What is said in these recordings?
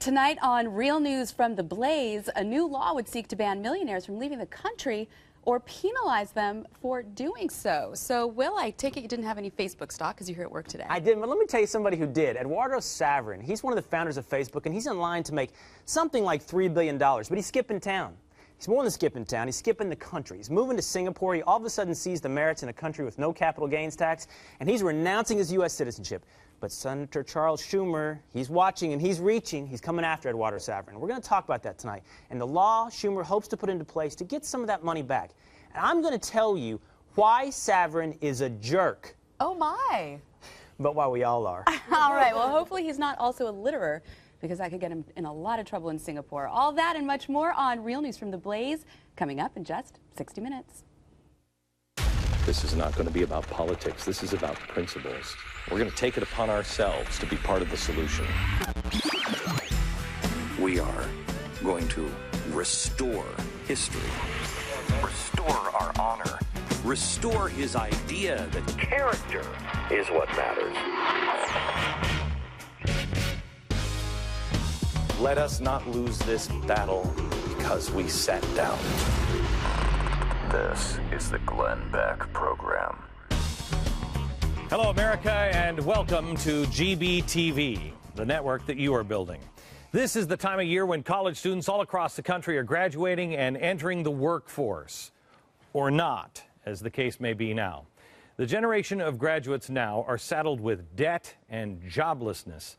Tonight on Real News from the Blaze, a new law would seek to ban millionaires from leaving the country or penalize them for doing so. So, Will, I take it you didn't have any Facebook stock because you're here at work today. I didn't, but let me tell you somebody who did. Eduardo Saverin. He's one of the founders of Facebook, and he's in line to make something like $3 billion, but he's skipping town. He's more than skipping town. He's skipping the country. He's moving to Singapore. He all of a sudden sees the merits in a country with no capital gains tax, and he's renouncing his U.S. citizenship. But Senator Charles Schumer, he's watching and he's reaching. He's coming after Eduardo Saverin. We're going to talk about that tonight. And the law Schumer hopes to put into place to get some of that money back. And I'm going to tell you why Saverin is a jerk. Oh, my. But why we all are. All right. Well, hopefully he's not also a litterer, because that could get him in a lot of trouble in Singapore. All that and much more on Real News from the Blaze, coming up in just 60 minutes. This is not going to be about politics. This is about principles. We're going to take it upon ourselves to be part of the solution. We are going to restore history, restore our honor, restore his idea that character is what matters. Let us not lose this battle because we sat down. This is the Glenn Beck Program. Hello, America, and welcome to GBTV, the network that you are building. This is the time of year when college students all across the country are graduating and entering the workforce, or not, as the case may be now. The generation of graduates now are saddled with debt and joblessness.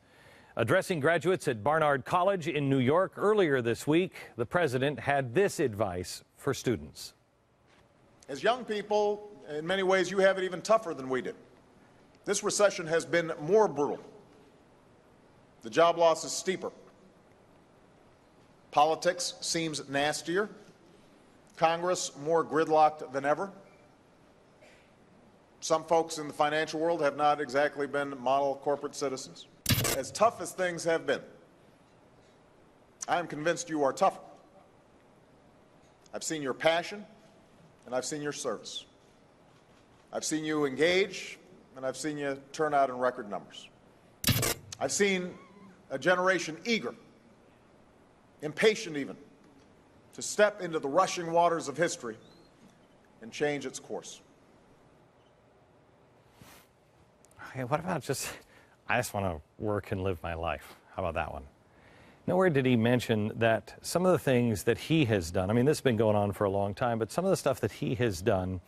Addressing graduates at Barnard College in New York earlier this week, the president had this advice for students. As young people, in many ways, you have it even tougher than we did. This recession has been more brutal. The job loss is steeper. Politics seems nastier. Congress more gridlocked than ever. Some folks in the financial world have not exactly been model corporate citizens. As tough as things have been, I am convinced you are tougher. I've seen your passion, and I've seen your service. I've seen you engage, and I've seen you turn out in record numbers. I've seen a generation eager, impatient even, to step into the rushing waters of history and change its course. Okay, what about I just want to work and live my life. How about that one? Nowhere did he mention that some of the things that he has done, I mean, this has been going on for a long time, but some of the stuff that he has done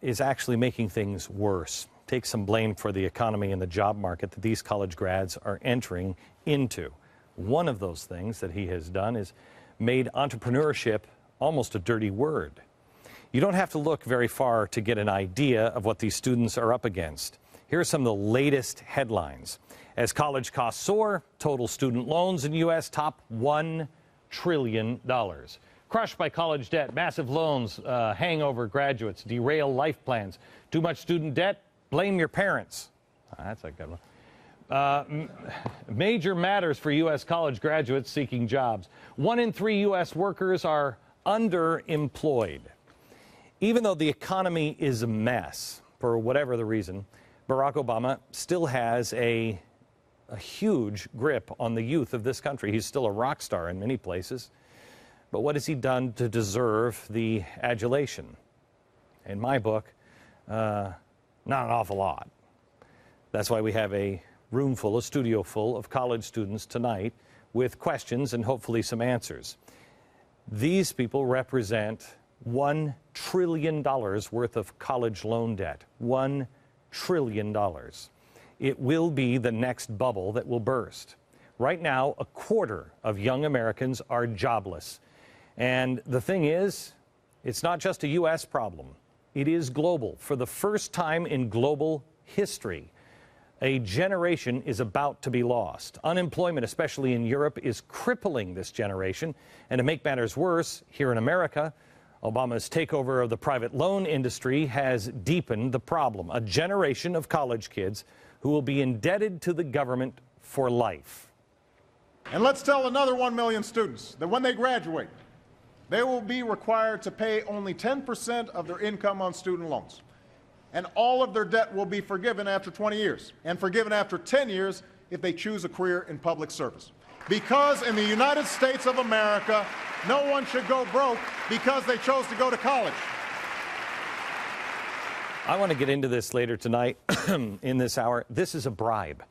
is actually making things worse. Take some blame for the economy and the job market that these college grads are entering into. One of those things that he has done is made entrepreneurship almost a dirty word. You don't have to look very far to get an idea of what these students are up against. Here are some of the latest headlines. As college costs soar, total student loans in the U.S. top $1 trillion. Crushed by college debt, massive loans hang over graduates, derail life plans. Too much student debt? Blame your parents. That's a good one. Major matters for U.S. college graduates seeking jobs. 1 in 3 U.S. workers are underemployed. Even though the economy is a mess, for whatever the reason, Barack Obama still has a huge grip on the youth of this country. He's still a rock star in many places. But what has he done to deserve the adulation? In my book, not an awful lot. That's why we have a studio full of college students tonight with questions and hopefully some answers. These people represent $1 trillion worth of college loan debt. $1 trillion. It will be the next bubble that will burst. Right now, a quarter of young Americans are jobless. And the thing is, it's not just a U.S. problem. It is global. For the first time in global history, a generation is about to be lost. Unemployment, especially in Europe, is crippling this generation. And to make matters worse, here in America, Obama's takeover of the private loan industry has deepened the problem. A generation of college kids who will be indebted to the government for life. And let's tell another 1 million students that when they graduate, they will be required to pay only 10% of their income on student loans. And all of their debt will be forgiven after 20 years, and forgiven after 10 years if they choose a career in public service. Because in the United States of America, no one should go broke because they chose to go to college. I want to get into this later tonight in this hour. This is a bribe.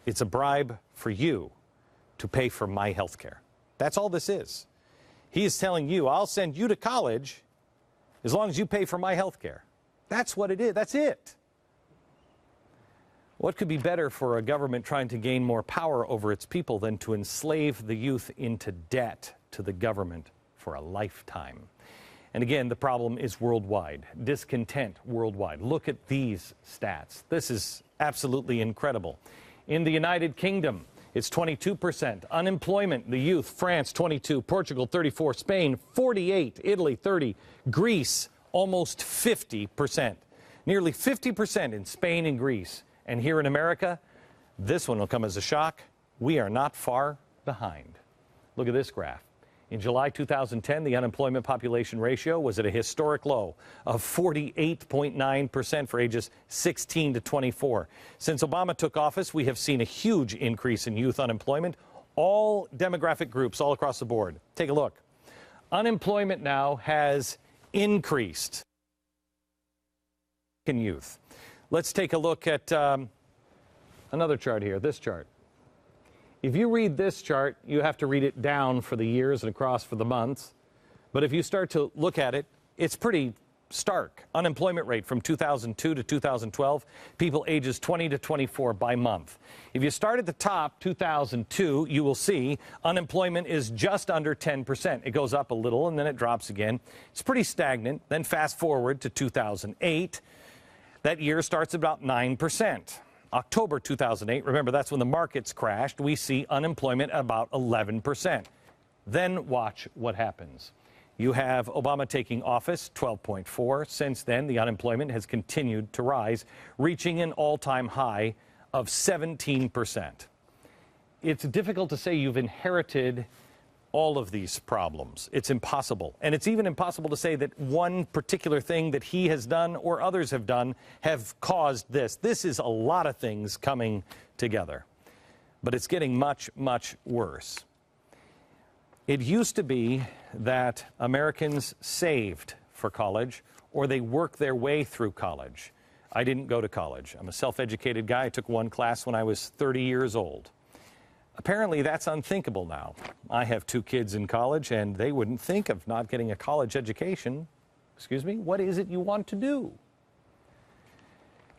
It's a bribe for you to pay for my health care. That's all this is. He is telling you, I'll send you to college as long as you pay for my health care. That's what it is. That's it. What could be better for a government trying to gain more power over its people than to enslave the youth into debt to the government for a lifetime? And again, the problem is worldwide, discontent worldwide. Look at these stats. This is absolutely incredible. In the United Kingdom, it's 22%. Unemployment, the youth, France 22, Portugal 34, Spain 48, Italy 30, Greece almost 50%. Nearly 50% in Spain and Greece. And here in America, this one will come as a shock. We are not far behind. Look at this graph. In July 2010, the unemployment population ratio was at a historic low of 48.9% for ages 16 to 24. Since Obama took office, we have seen a huge increase in youth unemployment, all demographic groups all across the board. Take a look. Unemployment now has increased in youth. Let's take a look at another chart here, this chart. If you read this chart, you have to read it down for the years and across for the months. But if you start to look at it, it's pretty stark. Unemployment rate from 2002 to 2012, people ages 20 to 24 by month. If you start at the top, 2002, you will see unemployment is just under 10%. It goes up a little and then it drops again. It's pretty stagnant. Then fast forward to 2008. That year starts about 9%. October 2008, remember that's when the markets crashed, we see unemployment about 11%. Then watch what happens. You have Obama taking office, 12.4. Since then, the unemployment has continued to rise, reaching an all-time high of 17%. It's difficult to say you've inherited all of these problems. It's impossible. And it's even impossible to say that one particular thing that he has done or others have done have caused this. This is a lot of things coming together. But it's getting much, much worse. It used to be that Americans saved for college or they worked their way through college. I didn't go to college. I'm a self-educated guy. I took one class when I was 30 years old. Apparently, that's unthinkable now. I have 2 kids in college, and they wouldn't think of not getting a college education. Excuse me, what is it you want to do?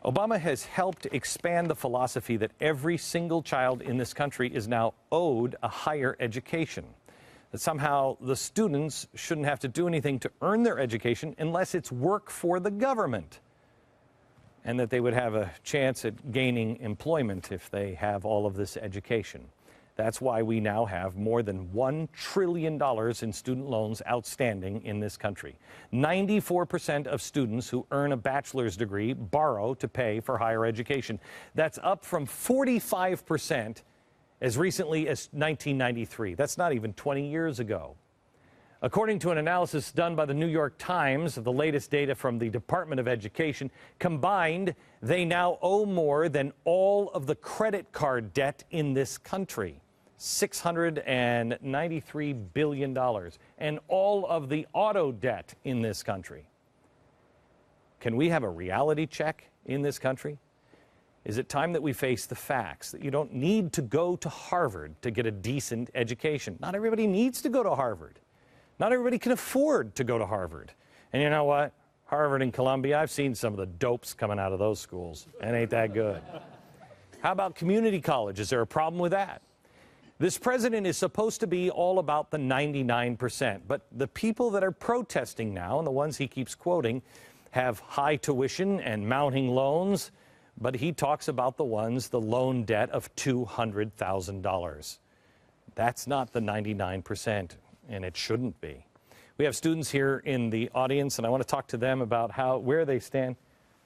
Obama has helped expand the philosophy that every single child in this country is now owed a higher education. That somehow the students shouldn't have to do anything to earn their education unless it's work for the government. And that they would have a chance at gaining employment if they have all of this education. That's why we now have more than $1 trillion in student loans outstanding in this country. 94% of students who earn a bachelor's degree borrow to pay for higher education. That's up from 45% as recently as 1993. That's not even 20 years ago. According to an analysis done by the New York Times of the latest data from the Department of Education, combined, they now owe more than all of the credit card debt in this country, $693 billion, and all of the auto debt in this country. Can we have a reality check in this country? Is it time that we face the facts that you don't need to go to Harvard to get a decent education? Not everybody needs to go to Harvard. Not everybody can afford to go to Harvard. And you know what? Harvard and Columbia, I've seen some of the dopes coming out of those schools, and ain't that good. How about community college? Is there a problem with that? This president is supposed to be all about the 99%, but the people that are protesting now, and the ones he keeps quoting, have high tuition and mounting loans, but he talks about the ones, the loan debt of $200,000. That's not the 99%. And it shouldn't be. We have students here in the audience, and I want to talk to them about where they stand.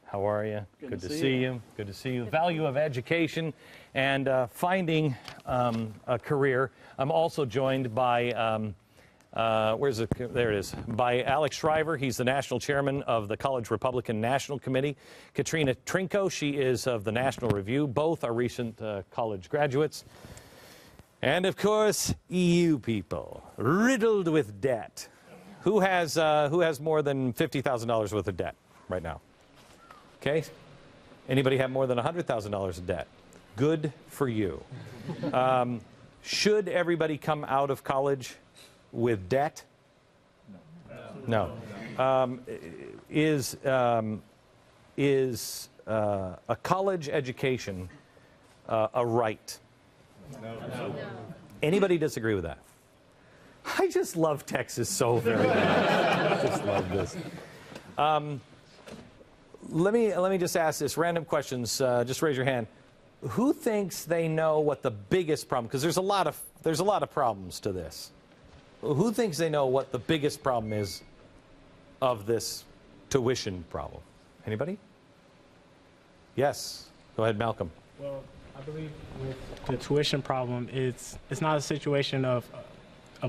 How are you? Good to see you. Good to see you. Value of education and finding a career. I'm also joined by, there it is, by Alex Shriver. He's the national chairman of the College Republican National Committee. Katrina Trinko, she is of the National Review. Both are recent college graduates. And of course, EU people, riddled with debt. Who has more than $50,000 worth of debt right now? Okay. Anybody have more than $100,000 of debt? Good for you. Should everybody come out of college with debt? No. Is a college education a right? No. Anybody disagree with that? I just love Texas so very much. I just love this. Let me just ask this. Random questions. Just raise your hand. Who thinks they know what the biggest problem? Because there's a lot of problems to this. Who thinks they know what the biggest problem is of this tuition problem? Anybody? Yes. Go ahead, Malcolm. Well, I believe with the tuition problem, it's not a situation of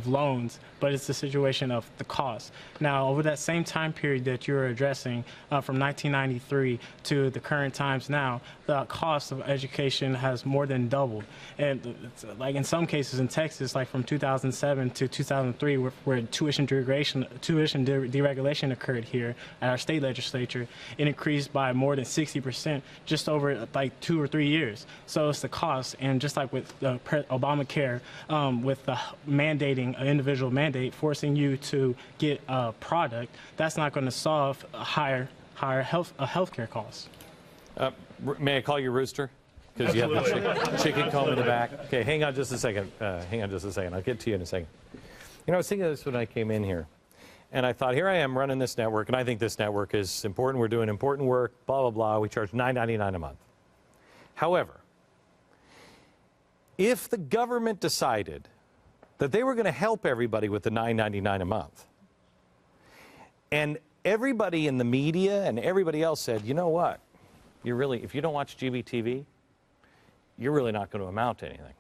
loans, but it's the situation of the cost. Now, over that same time period that you're addressing, from 1993 to the current times now, the cost of education has more than doubled. And it's, like in some cases in Texas, like from 2007 to 2003, where tuition deregulation occurred here at our state legislature, it increased by more than 60% just over like 2 or 3 years. So it's the cost, and just like with Obamacare, with the mandating an individual mandate, forcing you to get a product, that's not going to solve a higher healthcare costs. May I call you Rooster? Because you have the chicken comb in the back. Okay, hang on just a second. I'll get to you in a second. You know, I was thinking of this when I came in here. And I thought, here I am running this network, and I think this network is important. We're doing important work, blah, blah, blah. We charge $9.99 a month. However, if the government decided that they were going to help everybody with the $9.99 a month, and everybody in the media and everybody else said, you know what, if you don't watch GBTV, you're really not going to amount to anything.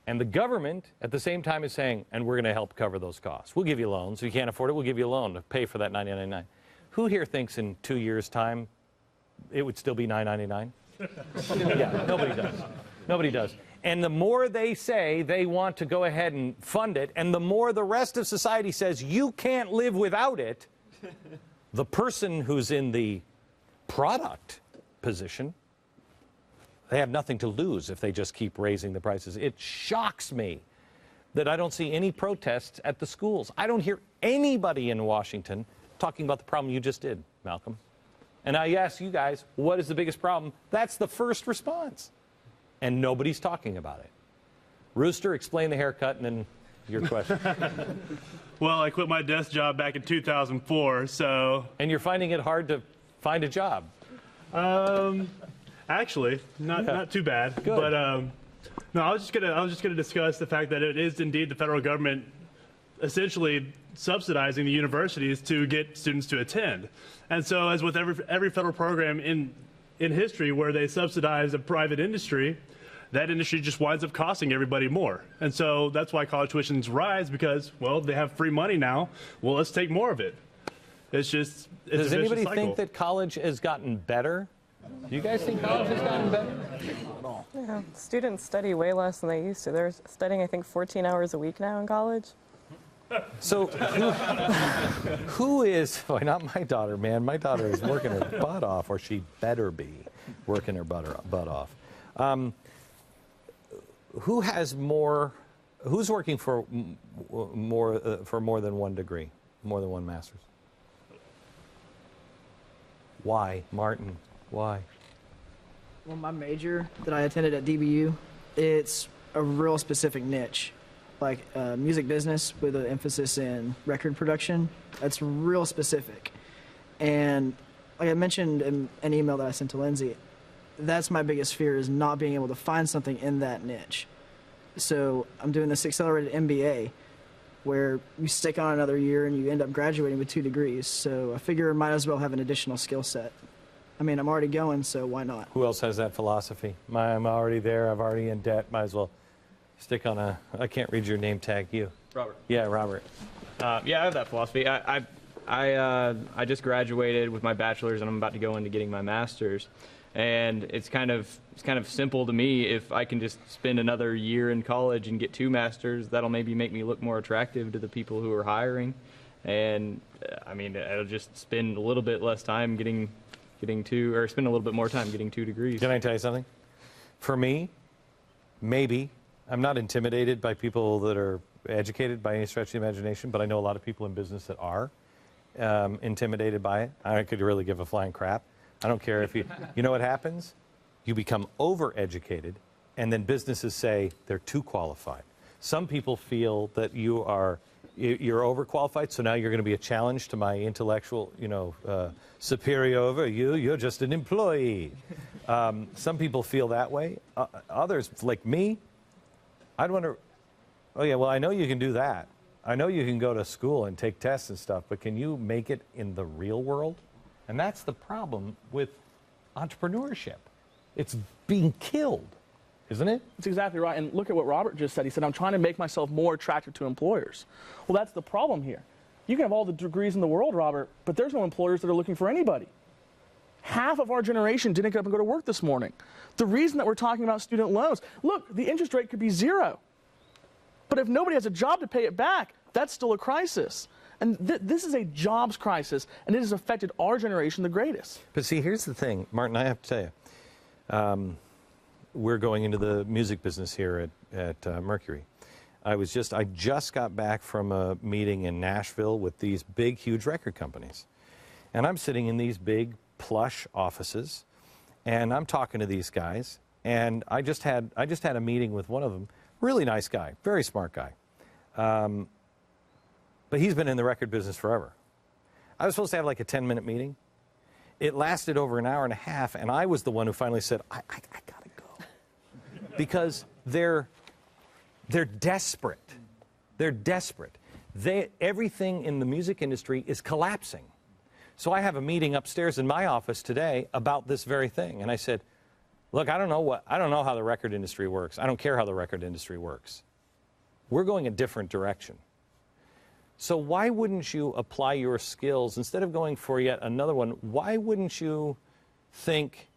And the government at the same time is saying, and we're going to help cover those costs. We'll give you loans. If you can't afford it, we'll give you a loan to pay for that $9.99. Who here thinks in 2 years' time it would still be $9.99? Yeah, nobody does. Nobody does. And the more they say they want to go ahead and fund it, and the more the rest of society says you can't live without it, the person who's in the product position, they have nothing to lose if they just keep raising the prices. It shocks me that I don't see any protests at the schools. I don't hear anybody in Washington talking about the problem you just did, Malcolm. And I ask you guys, what is the biggest problem? That's the first response. And nobody's talking about it. Rooster, explain the haircut and then your question. Well, I quit my desk job back in 2004, so... And you're finding it hard to find a job? Actually, not too bad. Good. But no, I was just gonna discuss the fact that it is indeed the federal government essentially subsidizing the universities to get students to attend. And so, as with every federal program in history where they subsidize a private industry, that industry just winds up costing everybody more. And so that's why college tuitions rise, because, well, they have free money now. Well, let's take more of it. It's a vicious cycle. Does anybody think that college has gotten better? Do you guys think college has gotten better? Yeah, students study way less than they used to. They're studying, I think, 14 hours a week now in college. So who is, boy, not my daughter, man. My daughter is working her butt off, or she better be working her butt off. Who has more, who's working for more than one degree, more than one master's? Why, Martin? Why? Well, my major that I attended at DBU, it's a real specific niche, like music business with an emphasis in record production. That's real specific. And like I mentioned in an email that I sent to Lindsay, that's my biggest fear, is not being able to find something in that niche. So I'm doing this accelerated MBA where you stick on another year and you end up graduating with 2 degrees. So I figure I might as well have an additional skill set. I mean, I'm already going, so why not? Who else has that philosophy? I'm already there, I'm already in debt, might as well stick on I can't read your name tag, you. Robert. Yeah, Robert. Yeah, I have that philosophy. I I just graduated with my bachelor's, and I'm about to go into getting my master's. And it's kind of simple to me. If I can just spend another year in college and get 2 masters, that'll maybe make me look more attractive to the people who are hiring. And I mean, I'll just spend a little bit less time getting 2, or spend a little bit more time getting 2 degrees. Can I tell you something? For me, maybe I'm not intimidated by people that are educated by any stretch of the imagination, but I know a lot of people in business that are intimidated by it. I could really give a flying crap. I don't care if you know what happens? You become overeducated, and then businesses say they're too qualified. Some people feel that you're overqualified, so now you're going to be a challenge to my intellectual, superior over you. You're just an employee. Some people feel that way. Others, like me, I'd wonder, oh yeah, well, I know you can do that. I know you can go to school and take tests and stuff, but can you make it in the real world? And that's the problem with entrepreneurship. It's being killed, isn't it? That's exactly right. And look at what Robert just said. He said, I'm trying to make myself more attractive to employers. Well, that's the problem here. You can have all the degrees in the world, Robert, but there's no employers that are looking for anybody. Half of our generation didn't get up and go to work this morning. The reason that we're talking about student loans, look, the interest rate could be 0. But if nobody has a job to pay it back, that's still a crisis. And this is a jobs crisis, and it has affected our generation the greatest. But see, here's the thing, Martin, I have to tell you, we're going into the music business here at Mercury. I just got back from a meeting in Nashville with these big, huge record companies. And I'm sitting in these big, plush offices, and I'm talking to these guys, and I just had a meeting with one of them, really nice guy, very smart guy. But he's been in the record business forever. I was supposed to have like a 10-minute meeting. It lasted over an hour and a half, and I was the one who finally said, I gotta go. Because they're desperate. They're desperate. Everything in the music industry is collapsing. So I have a meeting upstairs in my office today about this very thing. And I said, look, I don't know how the record industry works. I don't care how the record industry works. We're going a different direction. So why wouldn't you apply your skills, instead of going for yet another one, why wouldn't you think,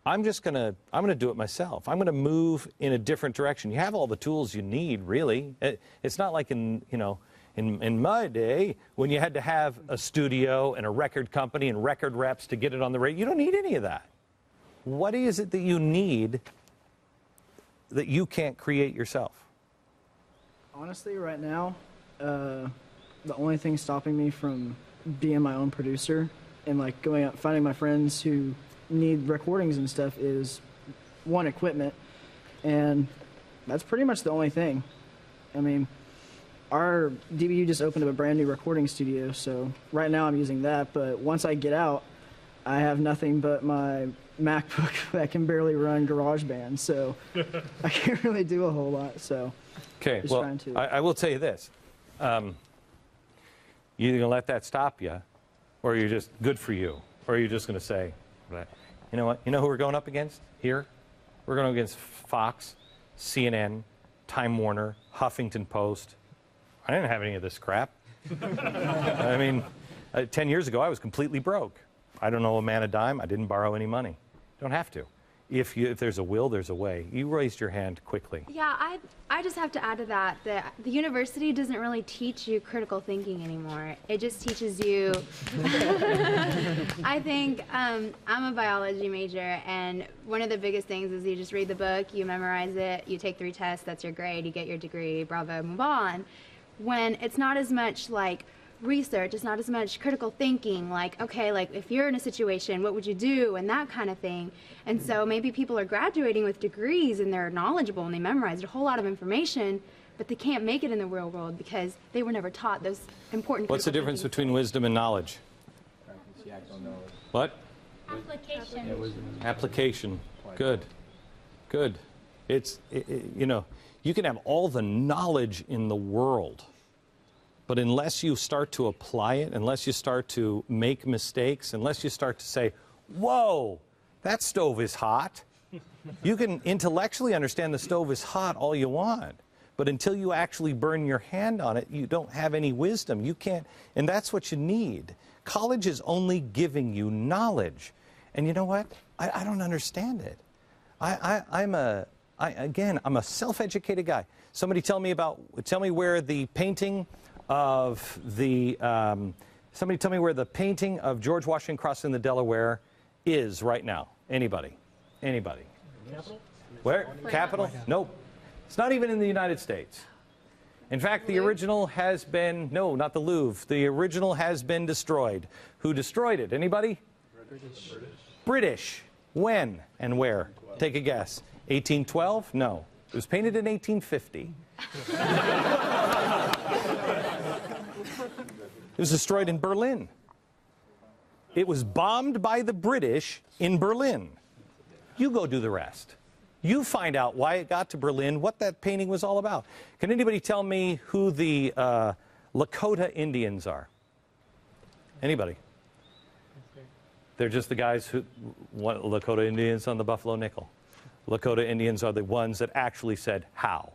I'm gonna do it myself. I'm gonna move in a different direction. You have all the tools you need, really. It's not like in my day, when you had to have a studio and a record company and record reps to get it on the radio. You don't need any of that. What is it that you need that you can't create yourself? Honestly, right now, the only thing stopping me from being my own producer and like going out finding my friends who need recordings and stuff is, one, equipment, and that's pretty much the only thing. I mean, our DBU just opened up a brand new recording studio, so right now I'm using that, but once I get out, I have nothing but my MacBook that can barely run GarageBand, so I can't really do a whole lot. So okay, well, I will tell you this. You're either going to let that stop you, or you're just good for you, or you're just going to say, you know what? You know who we're going up against here? We're going against Fox, CNN, Time Warner, Huffington Post. I didn't have any of this crap. I mean, 10 years ago, I was completely broke. I don't owe a man a dime. I didn't borrow any money. Don't have to. If there's a will, there's a way. You raised your hand quickly. Yeah, I just have to add to that the university doesn't really teach you critical thinking anymore. It just teaches you. I think I'm a biology major, and one of the biggest things is you just read the book, you memorize it, you take 3 tests, that's your grade, you get your degree, bravo, move on. When it's not as much like research, it's not as much critical thinking, like, okay, like if you're in a situation, what would you do, and that kind of thing. And so maybe people are graduating with degrees and they're knowledgeable and they memorized a whole lot of information, but they can't make it in the real world because they were never taught those important. What's the difference between wisdom and knowledge? What? Application. Application. Good. Good. You know, you can have all the knowledge in the world, but unless you start to apply it, unless you start to make mistakes, unless you start to say, whoa, that stove is hot. You can intellectually understand the stove is hot all you want, But until you actually burn your hand on it, you don't have any wisdom. You can't, and that's what you need. College is only giving you knowledge. And you know what? I don't understand it. I'm a self-educated guy. Somebody tell me where the painting of somebody tell me where the painting of George Washington crossing the Delaware is right now. Anybody? Anybody? Capitol? Where? Capitol? Nope. It's not even in the United States. In fact, the original has been, no, not the Louvre. The original has been destroyed. Who destroyed it? Anybody? British. When and where? Take a guess. 1812? No. It was painted in 1850. It was destroyed in Berlin. It was bombed by the British in Berlin. You go do the rest. You find out why it got to Berlin, what that painting was all about. Can anybody tell me who the Lakota Indians are? Anybody? They're just the guys who want Lakota Indians on the Buffalo Nickel. Lakota Indians are the ones that actually said how.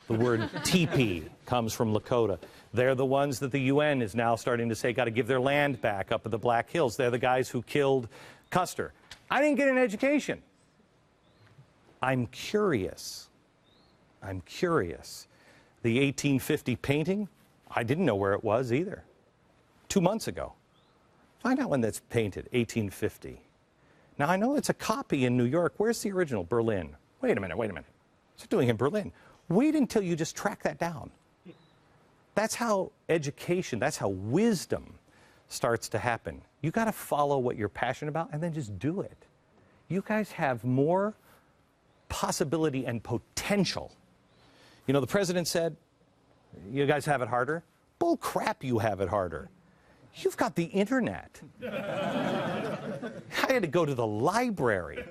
The word teepee comes from Lakota. They're the ones that the UN is now starting to say got to give their land back up at the Black Hills. They're the guys who killed Custer. I didn't get an education. I'm curious. I'm curious. The 1850 painting, I didn't know where it was either. 2 months ago. Find out when that's painted, 1850. Now, I know it's a copy in New York. Where's the original? Berlin. Wait a minute, wait a minute. What's it doing in Berlin? Wait until you just track that down. That's how education, that's how wisdom starts to happen. You got to follow what you're passionate about and then just do it. You guys have more possibility and potential. You know, the president said, you guys have it harder. Bull crap, you have it harder. You've got the internet. I had to go to the library.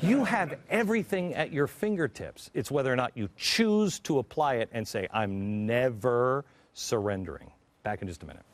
You have everything at your fingertips. It's whether or not you choose to apply it and say, I'm never surrendering. Back in just a minute.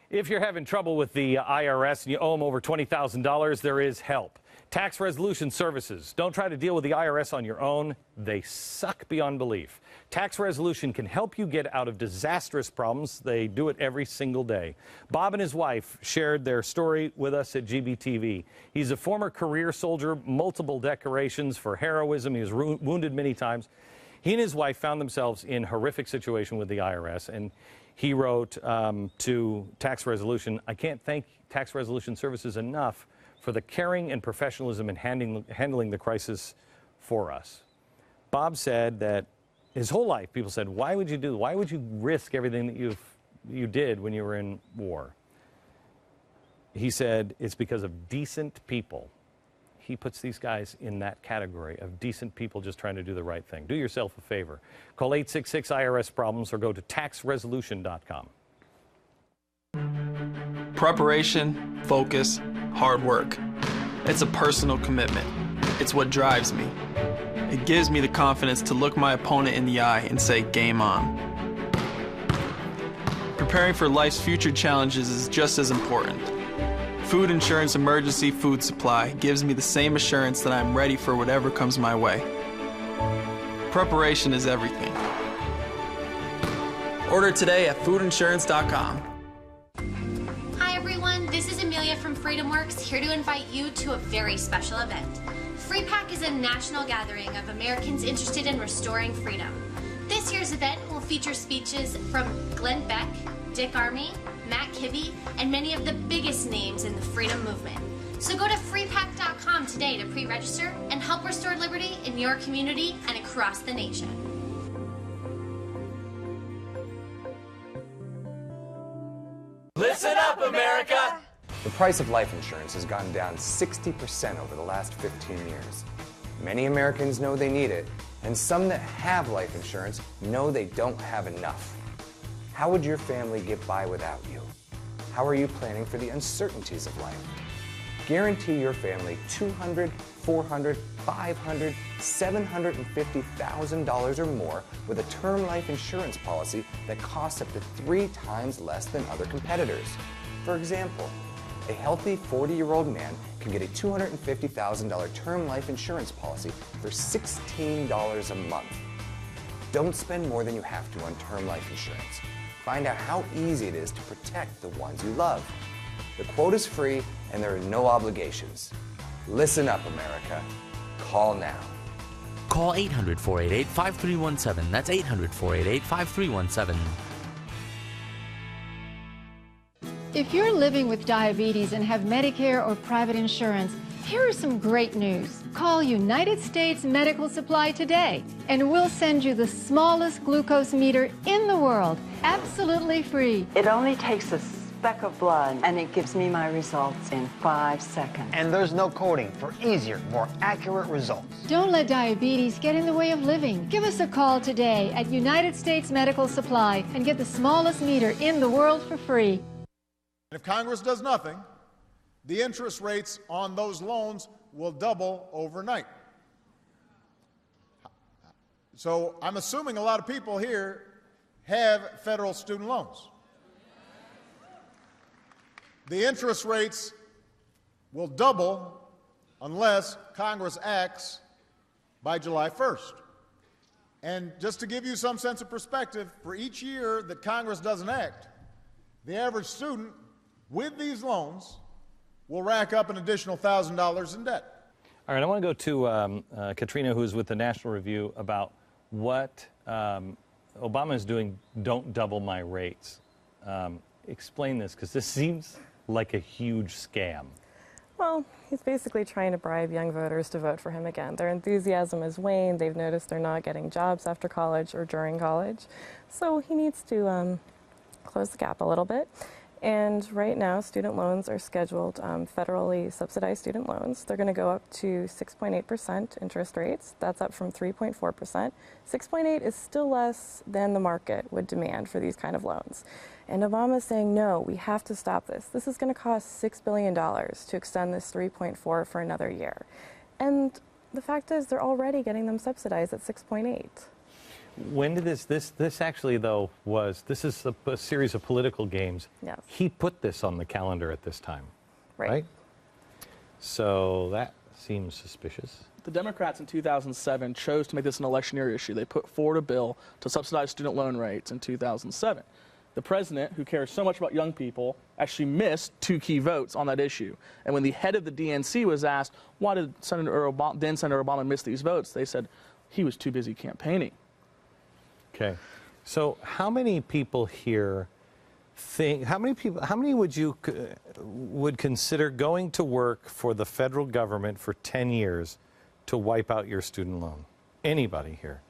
If you're having trouble with the IRS and you owe them over $20,000, there is help. Tax Resolution Services. Don't try to deal with the IRS on your own. They suck beyond belief. Tax Resolution can help you get out of disastrous problems. They do it every single day. Bob and his wife shared their story with us at GBTV. He's a former career soldier, multiple decorations for heroism. He was wounded many times. He and his wife found themselves in a horrific situation with the IRS, and he wrote to Tax Resolution, I can't thank Tax Resolution Services enough for the caring and professionalism in handling the crisis for us. Bob said that his whole life, people said, why would you risk everything that you did when you were in war? He said, it's because of decent people. He puts these guys in that category of decent people just trying to do the right thing. Do yourself a favor. Call 866-IRS-PROBLEMS or go to taxresolution.com. Preparation, focus, hard work. It's a personal commitment. It's what drives me. It gives me the confidence to look my opponent in the eye and say, game on. Preparing for life's future challenges is just as important. Food Insurance Emergency Food Supply gives me the same assurance that I'm ready for whatever comes my way. Preparation is everything. Order today at foodinsurance.com. Hi everyone, this is Amelia from FreedomWorks, here to invite you to a very special event. Free Pack is a national gathering of Americans interested in restoring freedom. This year's event will feature speeches from Glenn Beck, Dick Armey, Matt Kibbe, and many of the biggest names in the freedom movement. So go to freepack.com today to pre-register and help restore liberty in your community and across the nation. Listen up, America! The price of life insurance has gone down 60% over the last 15 years. Many Americans know they need it, and some that have life insurance know they don't have enough. How would your family get by without you? How are you planning for the uncertainties of life? Guarantee your family $200,000, $400,000, $500,000, $750,000 or more with a term life insurance policy that costs up to 3 times less than other competitors. For example, a healthy 40-year-old man can get a $250,000 term life insurance policy for $16 a month. Don't spend more than you have to on term life insurance. Find out how easy it is to protect the ones you love. The quote is free and there are no obligations. Listen up, America. Call now. Call 800-488-5317. That's 800-488-5317. If you're living with diabetes and have Medicare or private insurance, here is some great news. Call United States Medical Supply today, and we'll send you the smallest glucose meter in the world, absolutely free. It only takes a speck of blood, and it gives me my results in 5 seconds. And there's no coding for easier, more accurate results. Don't let diabetes get in the way of living. Give us a call today at United States Medical Supply and get the smallest meter in the world for free. If Congress does nothing, the interest rates on those loans will double overnight. So I'm assuming a lot of people here have federal student loans. The interest rates will double unless Congress acts by July 1st. And just to give you some sense of perspective, for each year that Congress doesn't act, the average student with these loans will rack up an additional $1,000 in debt. All right, I want to go to Katrina, who's with the National Review, about what Obama is doing, don't double my rates. Explain this, because this seems like a huge scam. Well, he's basically trying to bribe young voters to vote for him again. Their enthusiasm has waned. They've noticed they're not getting jobs after college or during college. So he needs to close the gap a little bit. And right now, student loans are scheduled, federally subsidized student loans. They're going to go up to 6.8% interest rates. That's up from 3.4%. 6.8 is still less than the market would demand for these kind of loans. And Obama's saying, no, we have to stop this. This is going to cost $6 billion to extend this 3.4 for another year. And the fact is, they're already getting them subsidized at 6.8. When did this actually, though, this is a series of political games. Yes. He put this on the calendar at this time, right? So that seems suspicious. The Democrats in 2007 chose to make this an electioneering issue. They put forward a bill to subsidize student loan rates in 2007. The president, who cares so much about young people, actually missed 2 key votes on that issue. And when the head of the DNC was asked, why did then Senator Obama miss these votes, they said he was too busy campaigning. Okay, so how many people here think? How many would you would consider going to work for the federal government for 10 years to wipe out your student loan? Anybody here?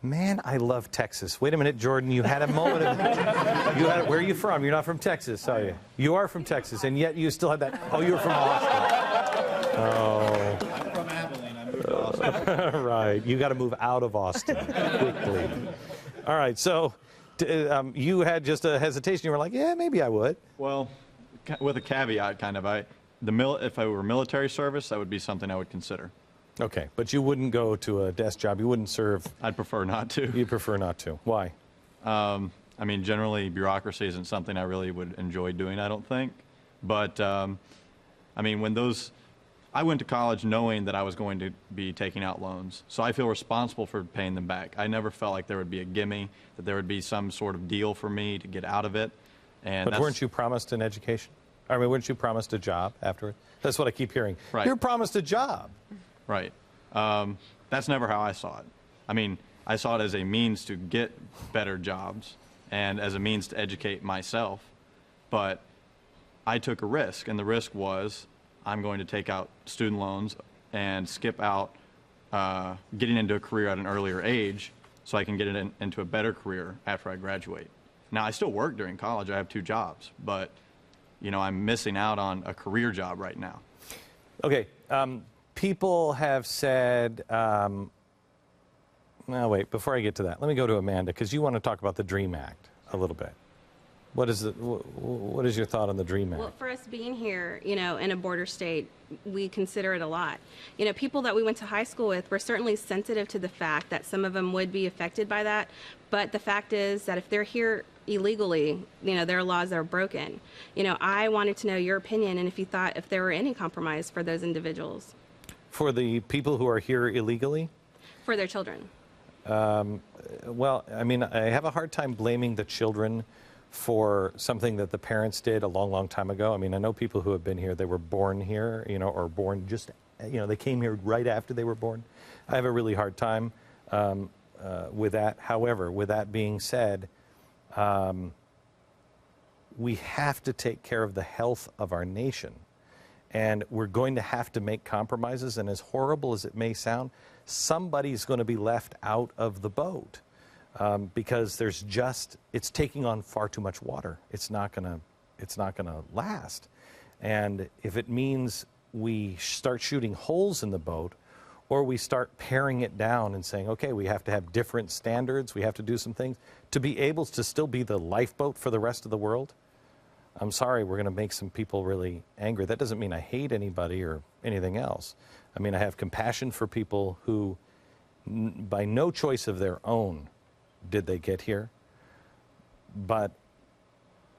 Man, I love Texas. Wait a minute, Jordan, you had a moment of, where are you from? You're not from Texas, are you? You are from Texas, and yet you still had that. Oh, you were from Austin. Oh. I'm from Abilene. I moved to Austin. Right. You got to move out of Austin quickly. All right. So you had just a hesitation. You were like, yeah, maybe I would. Well, with a caveat, kind of. If I were military service, that would be something I would consider. Okay, but you wouldn't go to a desk job. You wouldn't serve. I'd prefer not to. You'd prefer not to. Why? I mean, generally, bureaucracy isn't something I really would enjoy doing, I don't think. But, I mean, I went to college knowing that I was going to be taking out loans. So I feel responsible for paying them back. I never felt like there would be a gimme, that there would be some sort of deal for me to get out of it. And but weren't you promised an education? I mean, weren't you promised a job afterward? That's what I keep hearing. Right. You're promised a job. Right. That's never how I saw it. I mean, I saw it as a means to get better jobs and as a means to educate myself. But I took a risk, and the risk was I'm going to take out student loans and skip out getting into a career at an earlier age so I can get into a better career after I graduate. Now, I still work during college. I have 2 jobs, but, you know, I'm missing out on a career job right now. Okay. people have said, no, wait, before I get to that, let me go to Amanda, because you want to talk about the DREAM Act a little bit. What is your thought on the DREAM Act? Well, for us being here, you know, in a border state, we consider it a lot. You know, people that we went to high school with were certainly sensitive to the fact that some of them would be affected by that. But the fact is that if they're here illegally, you know, there are laws that are broken. You know, I wanted to know your opinion and if you thought if there were any compromise for those individuals. For the people who are here illegally? For their children. Well, I mean, I have a hard time blaming the children for something that the parents did a long, long time ago. I mean, I know people who have been here, they were born here, you know, or born just, you know, they came here right after they were born. I have a really hard time with that. However, with that being said, we have to take care of the health of our nation. And we're going to have to make compromises. And as horrible as it may sound, somebody's going to be left out of the boat. Because there's it's taking on far too much water. It's not gonna last. And if it means we start shooting holes in the boat, or we start paring it down and saying, okay, we have to have different standards, we have to do some things to be able to still be the lifeboat for the rest of the world, I'm sorry, we're gonna make some people really angry. That doesn't mean I hate anybody or anything else. I mean, I have compassion for people who, by no choice of their own, did they get here? But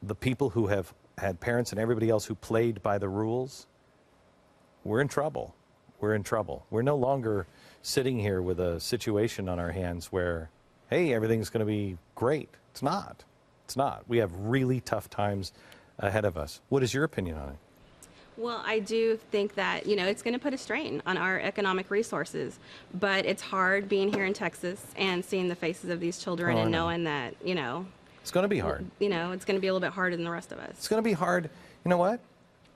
the people who have had parents and everybody else who played by the rules, we're in trouble. We're in trouble. We're no longer sitting here with a situation on our hands where, hey, everything's going to be great. It's not. It's not. We have really tough times ahead of us. What is your opinion on it? Well, I do think that, you know, it's going to put a strain on our economic resources, but it's hard being here in Texas and seeing the faces of these children and knowing that, you know, it's going to be hard. You know, it's going to be a little bit harder than the rest of us. It's going to be hard. You know what?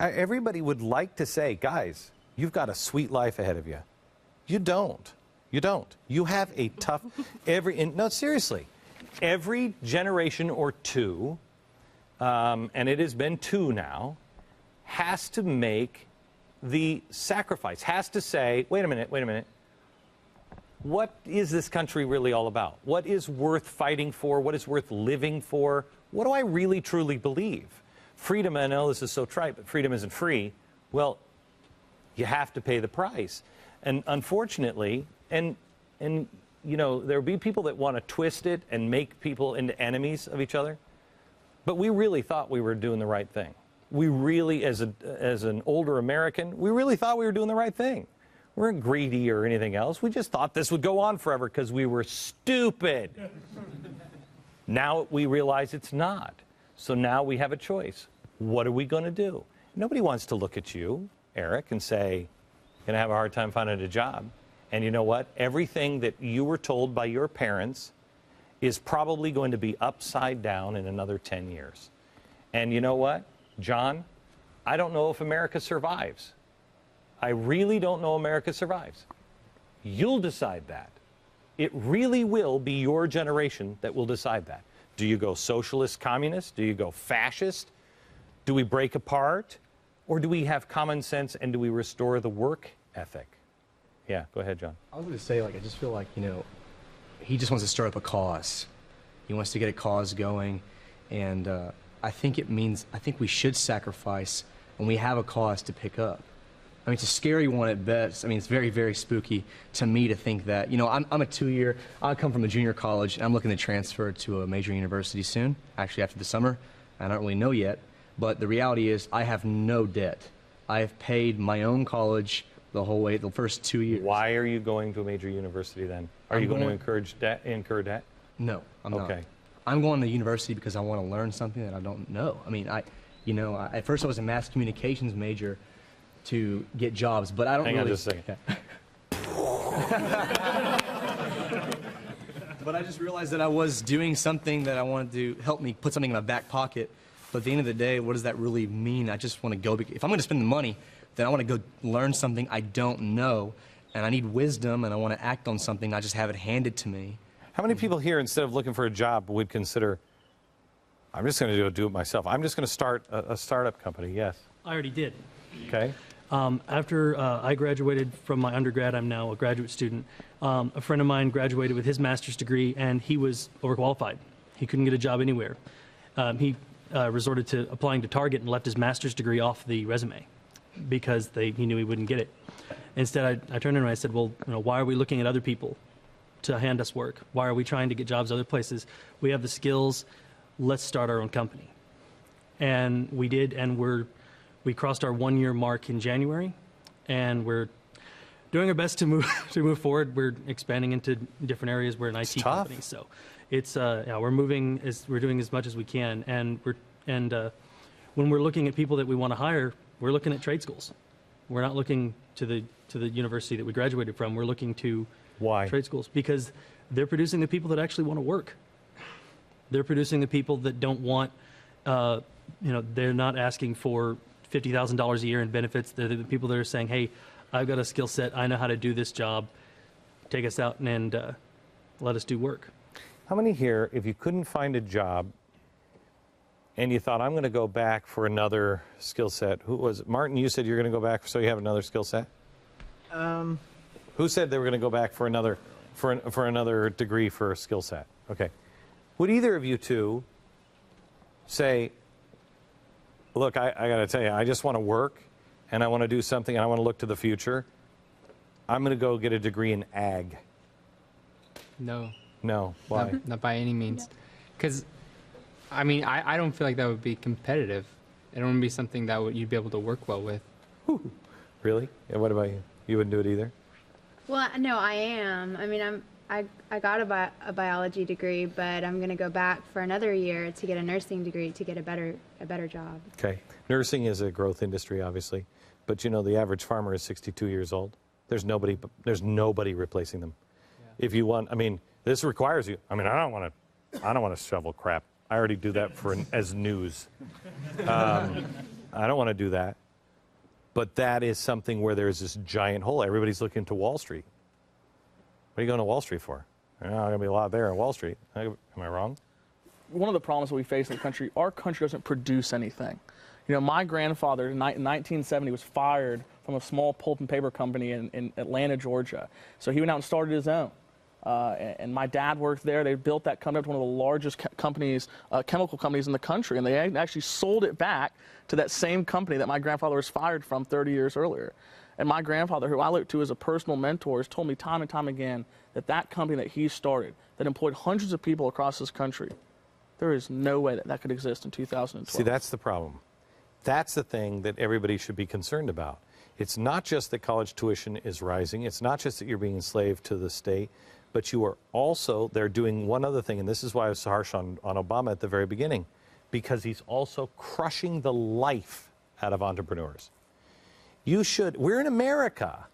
Everybody would like to say, guys, you've got a sweet life ahead of you. You don't. You don't. You have a tough, no, seriously, every generation or two, and it has been two now, has to make the sacrifice, has to say, wait a minute, what is this country really all about? What is worth fighting for? What is worth living for? What do I really truly believe? Freedom, I know this is so trite, but freedom isn't free. Well, you have to pay the price. And unfortunately, and you know, there'll be people that want to twist it and make people into enemies of each other, but we really thought we were doing the right thing. We really, as an older American, we really thought we were doing the right thing. We weren't greedy or anything else. We just thought this would go on forever because we were stupid. Now we realize it's not. So now we have a choice. What are we going to do? Nobody wants to look at you, Eric, and say, you're going to have a hard time finding a job. And you know what? Everything that you were told by your parents is probably going to be upside down in another 10 years. And you know what? John, I don't know if America survives. I really don't know America survives. You'll decide that. It really will be your generation that will decide that. Do you go socialist, communist? Do you go fascist? Do we break apart? Or do we have common sense and do we restore the work ethic? Yeah, go ahead, John. I was going to say, like, I just feel like, you know, he just wants to start up a cause. He wants to get a cause going, and I think we should sacrifice when we have a cause to pick up. I mean, it's a scary one at best. I mean, it's very, very spooky to me to think that, you know, I'm a 2-year, I come from a junior college, and I'm looking to transfer to a major university soon, actually after the summer. I don't really know yet, but the reality is I have no debt. I have paid my own college the whole way, the first 2 years. Why are you going to a major university then? Are you going to incur debt? No, I'm not. Okay. I'm going to university because I want to learn something that I don't know. I mean, at first I was a mass communications major to get jobs, but I don't Hang really... on just a second. But I just realized that I was doing something that I wanted to help me put something in my back pocket. But at the end of the day, what does that really mean? I just want to go... If I'm going to spend the money, then I want to go learn something I don't know, and I need wisdom, and I want to act on something, not just have it handed to me. How many people here, instead of looking for a job, would consider, I'm just going to do it myself. I'm just going to start a startup company, yes? I already did. Okay. After I graduated from my undergrad, I'm now a graduate student. A friend of mine graduated with his master's degree, and he was overqualified. He couldn't get a job anywhere. He resorted to applying to Target and left his master's degree off the resume because he knew he wouldn't get it. Instead, I turned to him and I said, well, why are we looking at other people to hand us work? Why are we trying to get jobs other places? We have the skills. Let's start our own company. And we did, and we crossed our 1-year mark in January, and we're doing our best to move forward. We're expanding into different areas. We're an IT company, so it's we're doing as much as we can, and when we're looking at people that we want to hire, we're looking at trade schools. We're not looking to the university that we graduated from. We're looking to trade schools because they're producing the people that actually want to work. They're producing the people that don't want, they're not asking for $50,000 a year in benefits. They're the people that are saying, hey, I've got a skill set. I know how to do this job. Take us out and let us do work. How many here, if you couldn't find a job and you thought, I'm going to go back for another skill set? Who was it? Martin, you said you're going to go back so you have another skill set? Who said they were going to go back for another degree for a skill set? Okay. Would either of you two say, look, I got to tell you, I just want to work and I want to do something and I want to look to the future. I'm going to go get a degree in ag. No. No. Why? Not by any means. Because, I mean, I don't feel like that would be competitive. It wouldn't be something that you'd be able to work well with. Really? Yeah, what about you? You wouldn't do it either? Well, no, I am. I mean, I got a biology degree, but I'm going to go back for another year to get a nursing degree to get a better job. Okay. Nursing is a growth industry, obviously. But, the average farmer is 62 years old. There's nobody replacing them. Yeah. If you want, this requires you. I don't want to shovel crap. I already do that as news. I don't want to do that. But that is something where there's this giant hole. Everybody's looking to Wall Street. What are you going to Wall Street for? There's not going to be a lot there in Wall Street. Am I wrong? One of the problems that we face in the country, our country doesn't produce anything. My grandfather in 1970 was fired from a small pulp and paper company in Atlanta, Georgia. So he went out and started his own. And my dad worked there. They built that company up to one of the largest chemical companies in the country. And they actually sold it back to that same company that my grandfather was fired from 30 years earlier. And my grandfather, who I look to as a personal mentor, has told me time and time again that that company that he started, that employed hundreds of people across this country, there is no way that could exist in 2012. See, that's the problem. That's the thing that everybody should be concerned about. It's not just that college tuition is rising. It's not just that you're being enslaved to the state. But they're doing one other thing, and this is why I was harsh on Obama at the very beginning, because he's also crushing the life out of entrepreneurs. We're in America.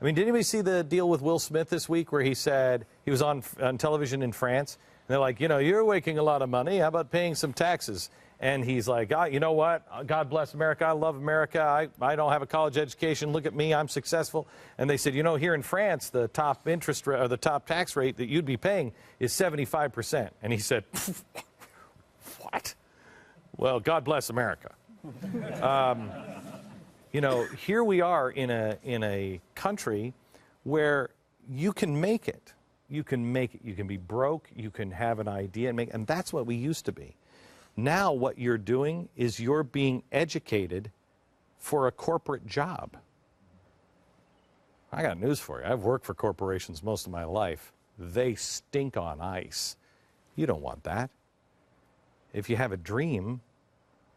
Did anybody see the deal with Will Smith this week where he said, he was on television in France, and they're like, you're making a lot of money, how about paying some taxes? And he's like, you know what? God bless America. I love America. I don't have a college education. Look at me. I'm successful. And they said, here in France, the top interest rate or the top tax rate that you'd be paying is 75%. And he said, what? Well, God bless America. Here we are in a country where you can make it. You can make it. You can be broke. You can have an idea and that's what we used to be. Now what you're doing is you're being educated for a corporate job. I got news for you. I've worked for corporations most of my life. They stink on ice. You don't want that. If you have a dream,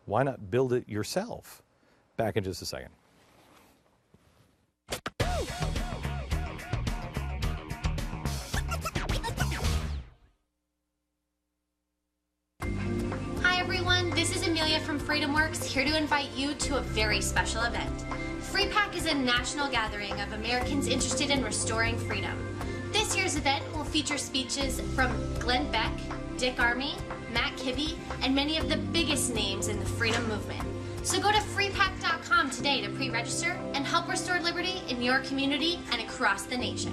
why not build it yourself? Back in just a second. This is Amelia from FreedomWorks, here to invite you to a very special event. Free Pack is a national gathering of Americans interested in restoring freedom. This year's event will feature speeches from Glenn Beck, Dick Armey, Matt Kibbe, and many of the biggest names in the freedom movement. So go to freepack.com today to pre-register and help restore liberty in your community and across the nation.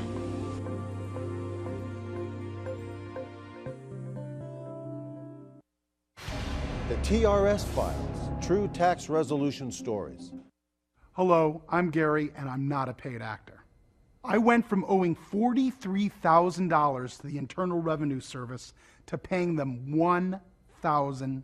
The TRS Files, True Tax Resolution Stories. Hello, I'm Gary, and I'm not a paid actor. I went from owing $43,000 to the Internal Revenue Service to paying them $1,000.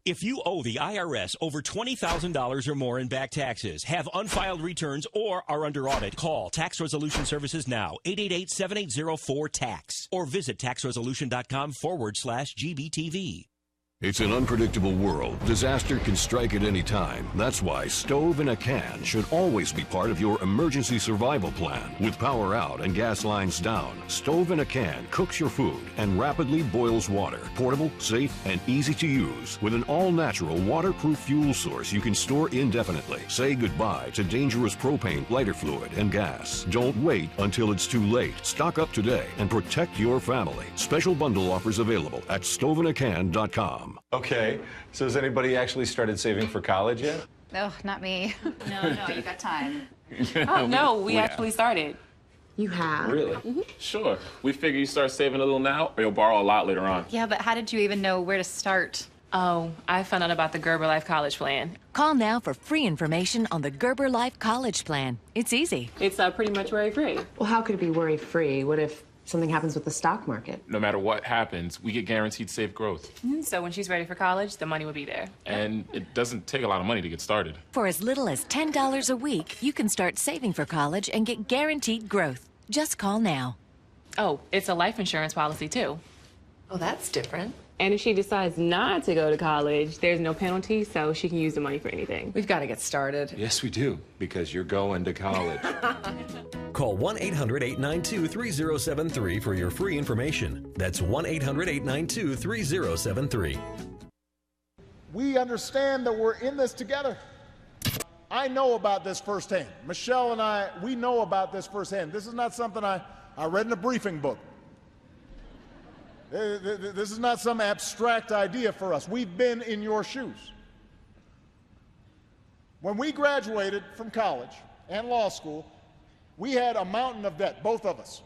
If you owe the IRS over $20,000 or more in back taxes, have unfiled returns, or are under audit, call Tax Resolution Services now, 888-7804-TAX, or visit taxresolution.com/GBTV. It's an unpredictable world. Disaster can strike at any time. That's why stove in a can should always be part of your emergency survival plan. With power out and gas lines down, stove in a can cooks your food and rapidly boils water. Portable, safe, and easy to use. With an all-natural, waterproof fuel source you can store indefinitely. Say goodbye to dangerous propane, lighter fluid, and gas. Don't wait until it's too late. Stock up today and protect your family. Special bundle offers available at stoveinacan.com. Okay, so has anybody actually started saving for college yet? Oh, not me. No, you got time. Oh, no, we actually started. You have? Really? Sure. We figure you start saving a little now, or you'll borrow a lot later on. Yeah, but how did you even know where to start? Oh, I found out about the Gerber Life College Plan. Call now for free information on the Gerber Life College Plan. It's easy. It's pretty much worry-free. Well, how could it be worry-free? What if something happens with the stock market? No matter what happens, we get guaranteed safe growth. So when she's ready for college, the money will be there. And it doesn't take a lot of money to get started. For as little as $10 a week, you can start saving for college and get guaranteed growth. Just call now. Oh, it's a life insurance policy, too. Oh, that's different. And if she decides not to go to college, there's no penalty, so she can use the money for anything. We've got to get started. Yes, we do, because you're going to college. Call 1-800-892-3073 for your free information. That's 1-800-892-3073. We understand that we're in this together. I know about this firsthand. Michelle and I, we know about this firsthand. This is not something I read in a briefing book. This is not some abstract idea for us. We've been in your shoes. When we graduated from college and law school, we had a mountain of debt, both of us.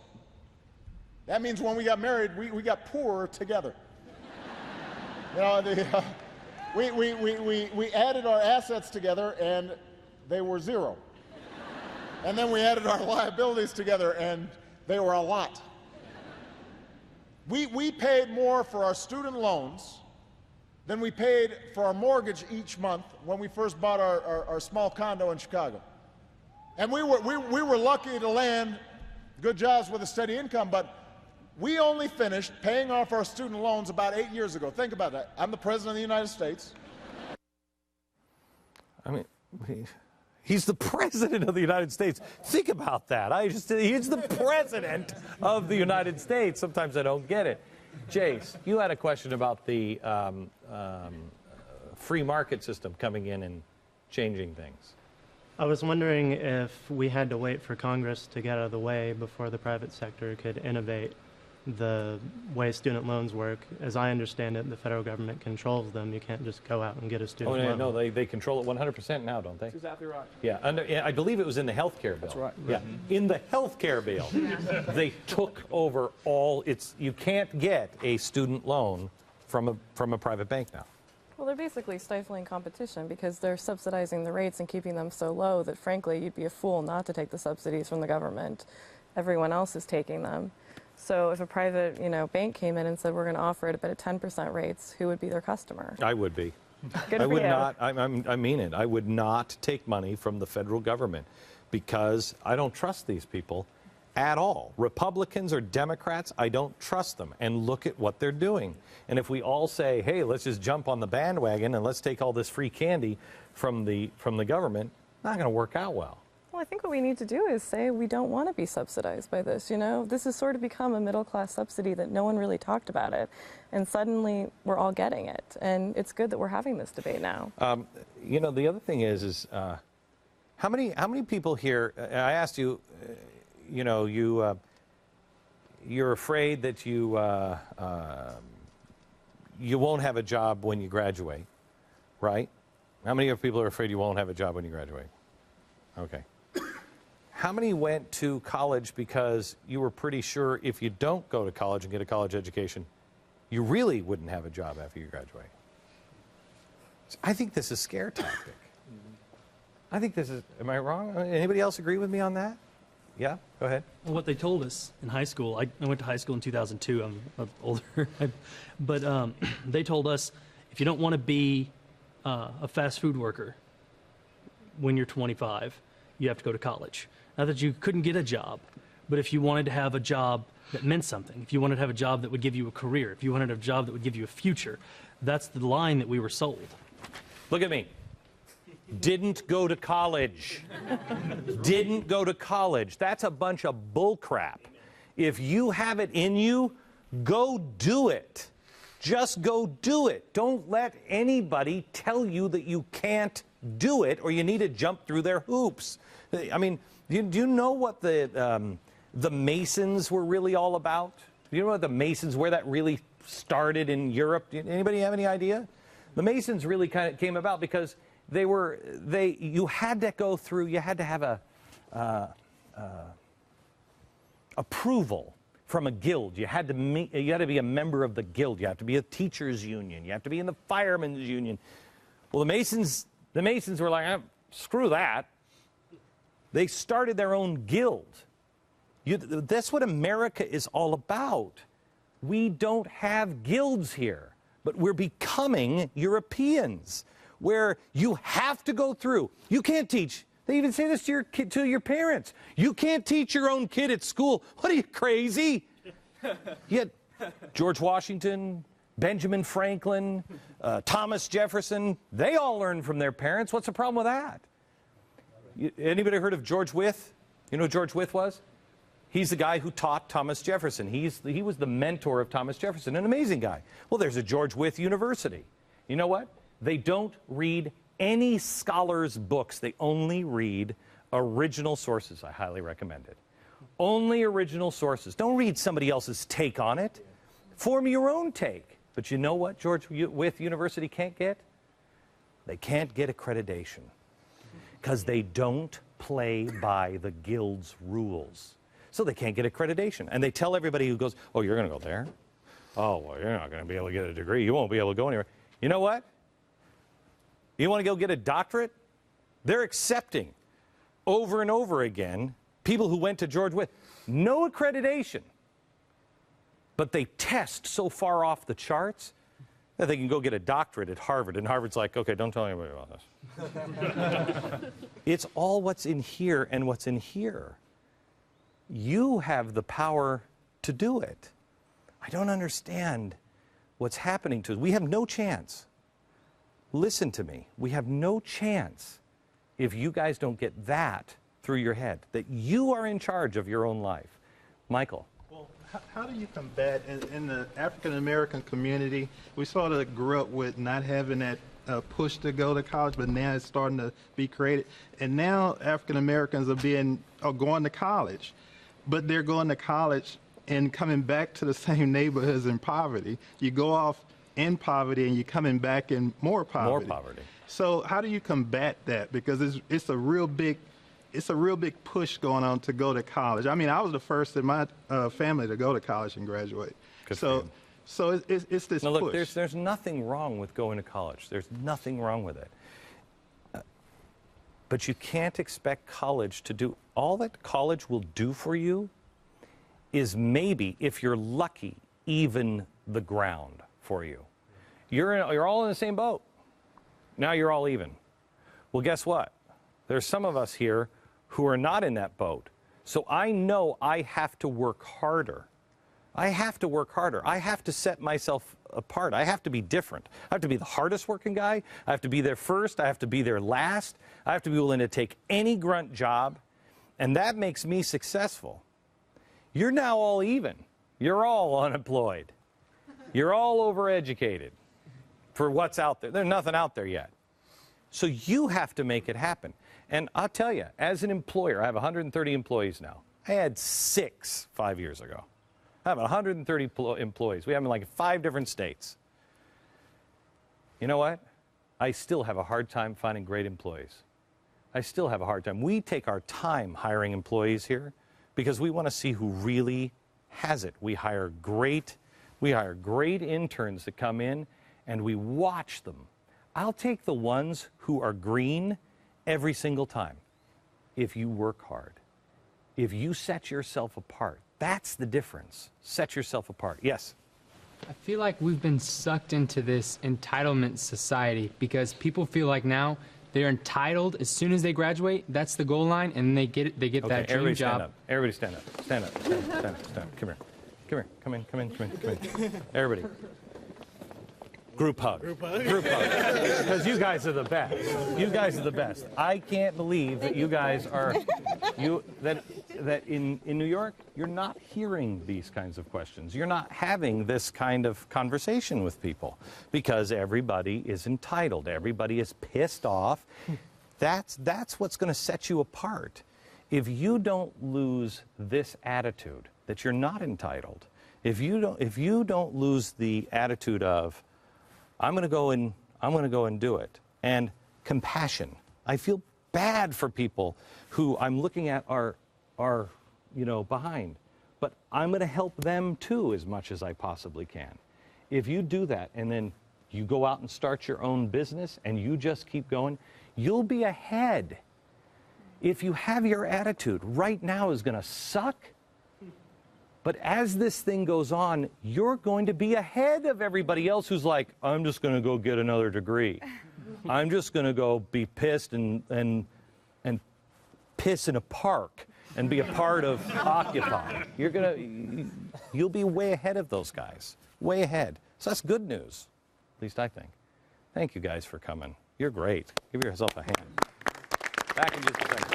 That means when we got married, we got poorer together. You know, we added our assets together and they were zero. And then we added our liabilities together and they were a lot. We paid more for our student loans than we paid for our mortgage each month when we first bought our small condo in Chicago. And we were lucky to land good jobs with a steady income, but we only finished paying off our student loans about 8 years ago. Think about that. I'm the President of the United States. I mean, he's the President of the United States. Think about that. He's the President of the United States. Sometimes I don't get it. Jace, you had a question about the free market system coming in and changing things. I was wondering if we had to wait for Congress to get out of the way before the private sector could innovate the way student loans work. As I understand it, the federal government controls them. You can't just go out and get a student loan. No, they control it 100% now, don't they? That's exactly right. Yeah, I believe it was in the health care bill. That's right. Yeah, in the health care bill, they took over all. You can't get a student loan from a private bank now. Well, they're basically stifling competition because they're subsidizing the rates and keeping them so low that, frankly, you'd be a fool not to take the subsidies from the government. Everyone else is taking them. So if a private, bank came in and said we're going to offer it but at 10% rates, who would be their customer? I would be. Good I would for you. not. I mean it. I would not take money from the federal government because I don't trust these people at all. Republicans or Democrats, I don't trust them. And look at what they're doing. And if we all say, hey, let's just jump on the bandwagon and let's take all this free candy from the government, not going to work out well. Well, I think what we need to do is say we don't want to be subsidized by this. This has sort of become a middle-class subsidy that no one really talked about it, and suddenly we're all getting it. And it's good that we're having this debate now. The other thing is how many people here? I asked you, you're afraid that you won't have a job when you graduate, right? How many people are afraid you won't have a job when you graduate? Okay. How many went to college because you were pretty sure if you don't go to college and get a college education, you really wouldn't have a job after you graduate? I think this is a scare tactic. I think this is, am I wrong? Anybody else agree with me on that? Yeah, go ahead. Well, what they told us in high school, I went to high school in 2002, I'm older, but they told us if you don't want to be a fast food worker when you're 25, you have to go to college. Not that you couldn't get a job, but if you wanted to have a job that meant something, if you wanted to have a job that would give you a career, if you wanted a job that would give you a future, that's the line that we were sold. Look at me. Didn't go to college. Didn't go to college. That's a bunch of bullcrap. If you have it in you, go do it. Just go do it. Don't let anybody tell you that you can't do it or you need to jump through their hoops. I mean, do you know what the Masons were really all about? Do you know what the Masons, where that really started in Europe? Anybody have any idea? The Masons really kind of came about because you had to go through, you had to have a approval from a guild. You had to be a member of the guild. You have to be a teachers union. You have to be in the firemen's union. Well, the Masons were like, screw that. They started their own guild. That's what America is all about. We don't have guilds here, but we're becoming Europeans, where you have to go through. You can't teach. They even say this to your kid, to your parents. You can't teach your own kid at school. What are you, crazy? Yet George Washington, Benjamin Franklin, Thomas Jefferson, they all learned from their parents. What's the problem with that? Anybody heard of George Wythe? You know who George Wythe was? He's the guy who taught Thomas Jefferson. He was the mentor of Thomas Jefferson, an amazing guy. Well, there's a George Wythe University. You know what? They don't read any scholars' books. They only read original sources. I highly recommend it. Only original sources. Don't read somebody else's take on it. Form your own take. But you know what George Wythe University can't get? They can't get accreditation because they don't play by the guild's rules. So they can't get accreditation. And they tell everybody who goes, oh, you're going to go there? Oh, well, you're not going to be able to get a degree. You won't be able to go anywhere. You know what? You want to go get a doctorate? They're accepting over and over again people who went to George Wythe. No accreditation. But they test so far off the charts that they can go get a doctorate at Harvard. And Harvard's like, okay, don't tell anybody about this. It's all what's in here and what's in here. You have the power to do it. I don't understand what's happening to us. We have no chance. Listen to me. We have no chance if you guys don't get that through your head, that you are in charge of your own life. Michael. Well, how do you combat, in the African-American community, we sort of grew up with not having that push to go to college, but now it's starting to be created. And now African-Americans are going to college, but they're going to college and coming back to the same neighborhoods in poverty. You go off in poverty and you're coming back in more poverty. More poverty. So how do you combat that? Because it's a real big push going on to go to college. I mean, I was the first in my family to go to college and graduate. So it's this now, look, push. There's nothing wrong with going to college. There's nothing wrong with it. But you can't expect college to do all that college will do for you is maybe, if you're lucky, even the ground for you. You're all in the same boat. Now you're all even. Well, guess what? There's some of us here who are not in that boat. So I know I have to work harder. I have to work harder. I have to set myself apart. I have to be different. I have to be the hardest working guy. I have to be there first. I have to be there last. I have to be willing to take any grunt job. And that makes me successful. You're now all even. You're all unemployed. You're all overeducated for what's out there. There's nothing out there yet. So you have to make it happen. And I'll tell you, as an employer, I have 130 employees now. I had 6 5 years ago. I have 130 employees. We have them in like 5 different states. You know what? I still have a hard time finding great employees. I still have a hard time. We take our time hiring employees here because we want to see who really has it. We hire great interns that come in and we watch them. I'll take the ones who are green every single time if you work hard. If you set yourself apart, that's the difference. Set yourself apart. Yes? I feel like we've been sucked into this entitlement society because people feel like now they're entitled as soon as they graduate. That's the goal line, and they get that dream everybody job. stand up. Everybody stand up. Stand up. Stand up. Stand up. Stand up. Come here. Come here. Come in. Come in. Come in. Come in. Everybody. Group hug. Group hug. Group hug. Because you guys are the best. You guys are the best. I can't believe that you guys are that in New York you're not hearing these kinds of questions. You're not having this kind of conversation with people because everybody is entitled. Everybody is pissed off. That's what's going to set you apart. If you don't lose this attitude that you're not entitled, if you don't lose the attitude of I'm going to go and do it. And compassion. I feel bad for people who I'm looking at are behind. But I'm going to help them too as much as I possibly can. If you do that and then you go out and start your own business and you just keep going, you'll be ahead. If you have your attitude, right now is going to suck. But as this thing goes on, you're going to be ahead of everybody else who's like, I'm just going to go get another degree. I'm just going to go be pissed and piss in a park and be a part of Occupy. You'll be way ahead of those guys, way ahead. So that's good news, at least I think. Thank you guys for coming. You're great. Give yourself a hand. Back in just a second.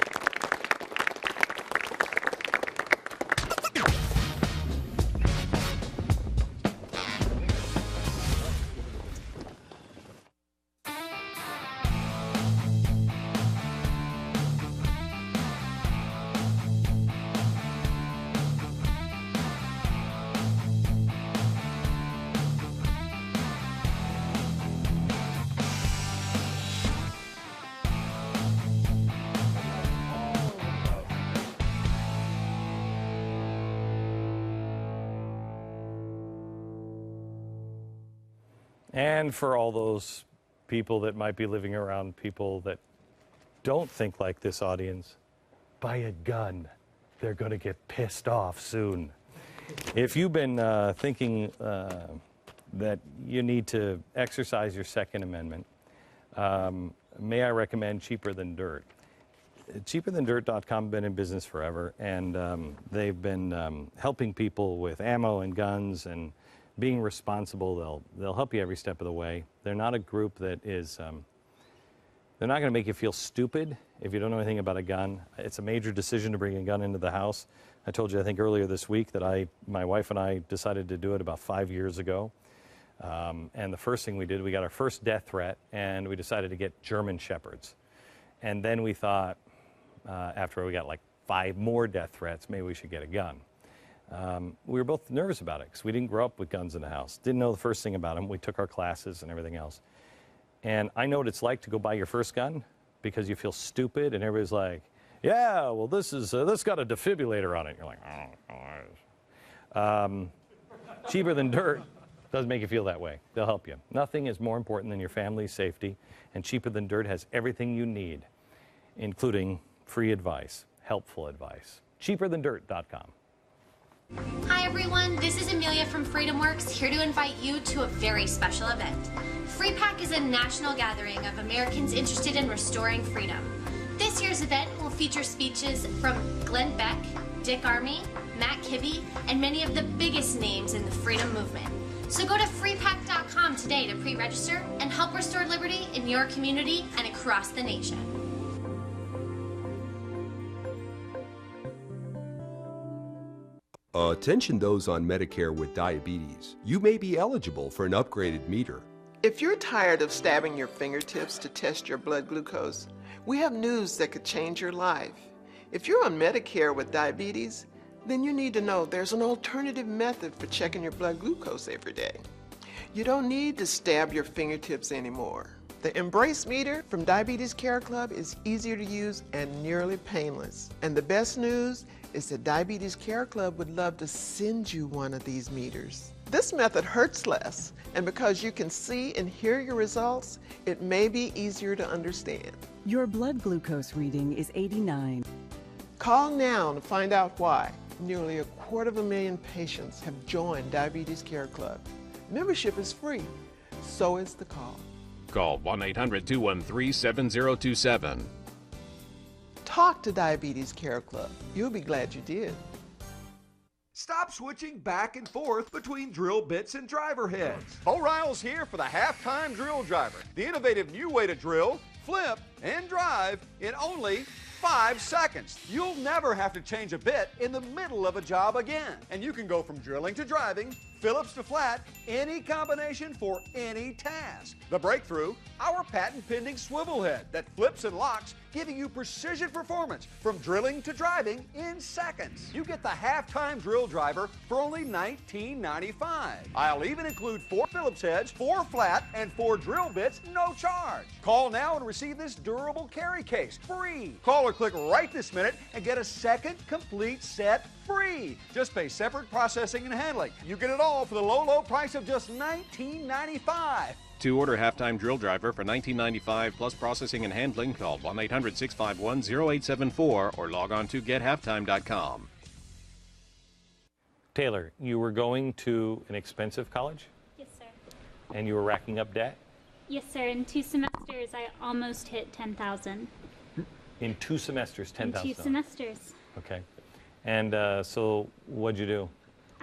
And for all those people that might be living around people that don't think like this audience, buy a gun. They're going to get pissed off soon. If you've been thinking that you need to exercise your Second Amendment, may I recommend Cheaper Than Dirt. CheaperThanDirt.com has been in business forever, and they've been helping people with ammo and guns and being responsible. They'll help you every step of the way. They're not a group that is, they're not going to make you feel stupid if you don't know anything about a gun. It's a major decision to bring a gun into the house. I told you, I think earlier this week, that my wife and I decided to do it about 5 years ago. And the first thing we did, we got our first death threat, and we decided to get German Shepherds. And then we thought, after we got like 5 more death threats, maybe we should get a gun. We were both nervous about it because we didn't grow up with guns in the house. Didn't know the first thing about them. We took our classes and everything else. And I know what it's like to go buy your first gun because you feel stupid and everybody's like, yeah, well, this got a defibrillator on it. You're like, oh. Cheaper Than Dirt doesn't make you feel that way. They'll help you. Nothing is more important than your family's safety, and Cheaper Than Dirt has everything you need, including free advice, helpful advice. CheaperThanDirt.com. Hi everyone, this is Amelia from FreedomWorks, here to invite you to a very special event. FreePAC is a national gathering of Americans interested in restoring freedom. This year's event will feature speeches from Glenn Beck, Dick Armey, Matt Kibbe, and many of the biggest names in the freedom movement. So go to freepac.com today to pre-register and help restore liberty in your community and across the nation. Attention those on Medicare with diabetes. You may be eligible for an upgraded meter. If you're tired of stabbing your fingertips to test your blood glucose, we have news that could change your life. If you're on Medicare with diabetes, then you need to know there's an alternative method for checking your blood glucose every day. You don't need to stab your fingertips anymore. The Embrace meter from Diabetes Care Club is easier to use and nearly painless. And the best news is that Diabetes Care Club would love to send you one of these meters. This method hurts less, and because you can see and hear your results, it may be easier to understand. Your blood glucose reading is 89. Call now to find out why. Nearly 250,000 patients have joined Diabetes Care Club. Membership is free, so is the call. Call 1-800-213-7027. Talk to Diabetes Care Club. You'll be glad you did. Stop switching back and forth between drill bits and driver heads. Bo Riles here for the halftime drill driver. The innovative new way to drill, flip, and drive in only 5 seconds. You'll never have to change a bit in the middle of a job again. And you can go from drilling to driving, Phillips to flat, any combination for any task. The breakthrough, our patent-pending swivel head that flips and locks, giving you precision performance from drilling to driving in seconds. You get the halftime drill driver for only $19.95. I'll even include 4 Phillips heads, 4 flat, and 4 drill bits, no charge. Call now and receive this durable carry case free. Call or click right this minute and get a second complete set free. Just pay separate processing and handling. You get it all for the low, low price of just $19.95. To order halftime drill driver for $19.95 plus processing and handling, call 1-800-651-0874 or log on to gethalftime.com. Taylor, you were going to an expensive college Yes, sir. and you were racking up debt? Yes, sir. In 2 semesters, I almost hit 10,000. In 2 semesters, In 10,000. 2 semesters. Okay. And so what'd you do?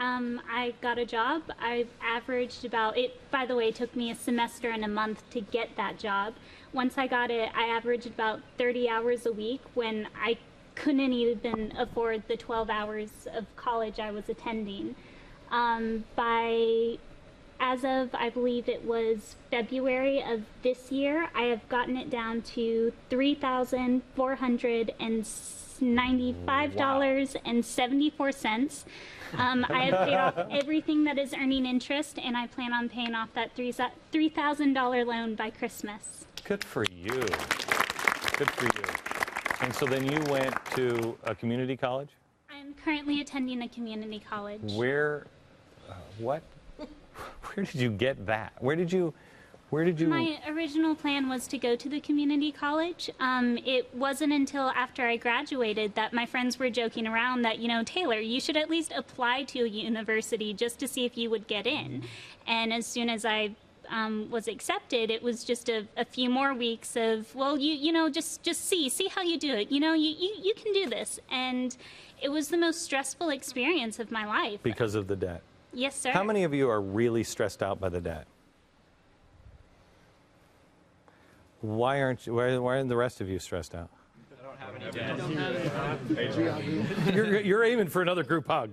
I got a job. I averaged about it. By the way, it took me a semester and a month to get that job. Once I got it, I averaged about 30 hours a week when I couldn't even afford the 12 hours of college I was attending. As of, I believe it was February of this year, I have gotten it down to $3,495.74. I have paid off everything that is earning interest, and I plan on paying off that $3,000 loan by Christmas. Good for you. Good for you. And so then you went to a community college? I'm currently attending a community college. Where, what? Where did you get that? Where did you? My original plan was to go to the community college. It wasn't until after I graduated that my friends were joking around that, you know, Taylor, you should at least apply to a university just to see if you would get in. And as soon as I was accepted, it was just a few more weeks of, well, you know, just see how you do it. You know, you can do this. And it was the most stressful experience of my life. Because of the debt? Yes, sir. How many of you are really stressed out by the debt? Why aren't the rest of you stressed out? You're aiming for another group hug.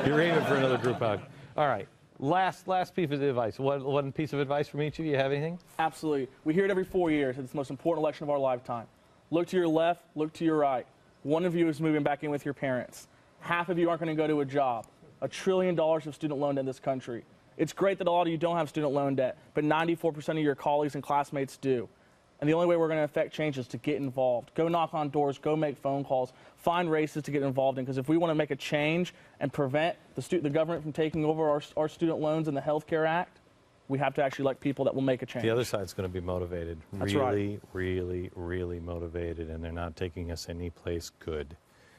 You're aiming for another group hug. All right. Last piece of advice. One piece of advice from each of you. You have anything? Absolutely. We hear it every 4 years. It's the most important election of our lifetime. Look to your left, look to your right. One of you is moving back in with your parents. Half of you aren't going to go to a job. $1 trillion of student loan debt in this country. It's great that a lot of you don't have student loan debt, but 94% of your colleagues and classmates do. And the only way we're going to affect change is to get involved. Go knock on doors, go make phone calls, find races to get involved in, because if we want to make a change and prevent the government from taking over our student loans and the Health Care Act, we have to actually elect people that will make a change. The other side's going to be motivated. That's really, right. really, really motivated, and they're not taking us any place good.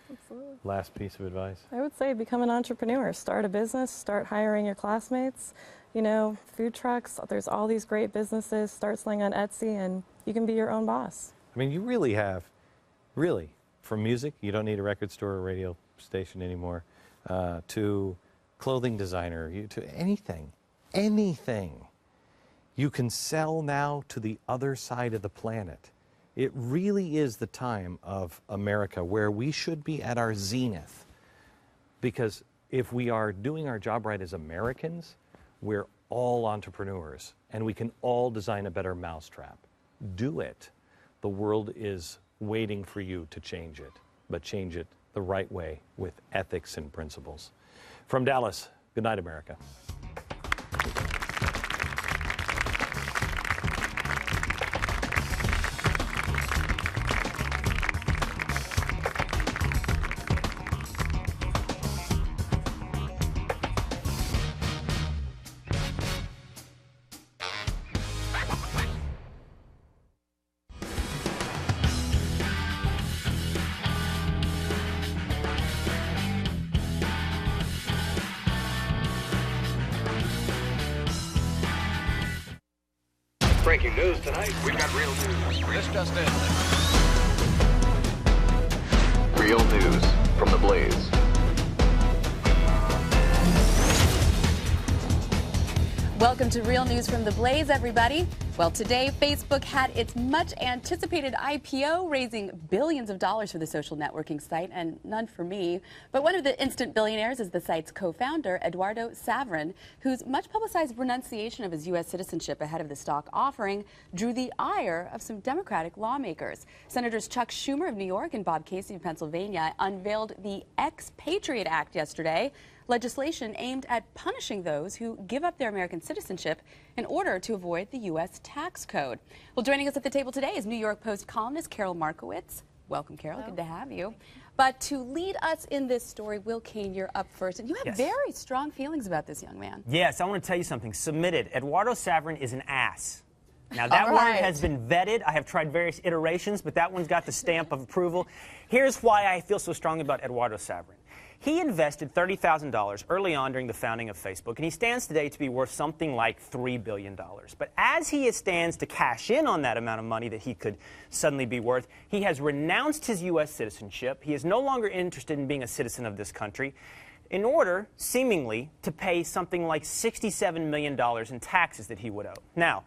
Absolutely. Last piece of advice? I would say become an entrepreneur. Start a business, start hiring your classmates. You know, food trucks, there's all these great businesses. Start selling on Etsy and you can be your own boss. I mean, you really have, from music, you don't need a record store or radio station anymore, to clothing designer, to anything. You can sell now to the other side of the planet. It really is the time of America where we should be at our zenith. Because if we are doing our job right as Americans, we're all entrepreneurs and we can all design a better mousetrap. Do it. The world is waiting for you to change it, but change it the right way with ethics and principles. From Dallas, good night, America. News tonight. We've got real news. This just in. Real news from The Blaze. Welcome to Real News from The Blaze, everybody. Well, today, Facebook had its much-anticipated IPO, raising billions of dollars for the social networking site, and none for me. But one of the instant billionaires is the site's co-founder, Eduardo Saverin, whose much-publicized renunciation of his U.S. citizenship ahead of the stock offering drew the ire of some Democratic lawmakers. Senators Chuck Schumer of New York and Bob Casey of Pennsylvania unveiled the Ex-Patriot Act yesterday, legislation aimed at punishing those who give up their American citizenship in order to avoid the U.S. tax code. Well, joining us at the table today is New York Post columnist Carol Markowitz. Welcome, Carol. Hello. Good to have you. But to lead us in this story, Will Kane, you're up first. And you have very strong feelings about this young man. Yes, I want to tell you something. Submitted. Eduardo Saverin is an ass. Now, that one has been vetted. I have tried various iterations, but that one's got the stamp of approval. Here's why I feel so strongly about Eduardo Saverin. He invested $30,000 early on during the founding of Facebook, and he stands today to be worth something like $3 billion. But as he stands to cash in on that amount of money that he could suddenly be worth, he has renounced his U.S. citizenship. He is no longer interested in being a citizen of this country in order, seemingly, to pay something like $67 million in taxes that he would owe. Now,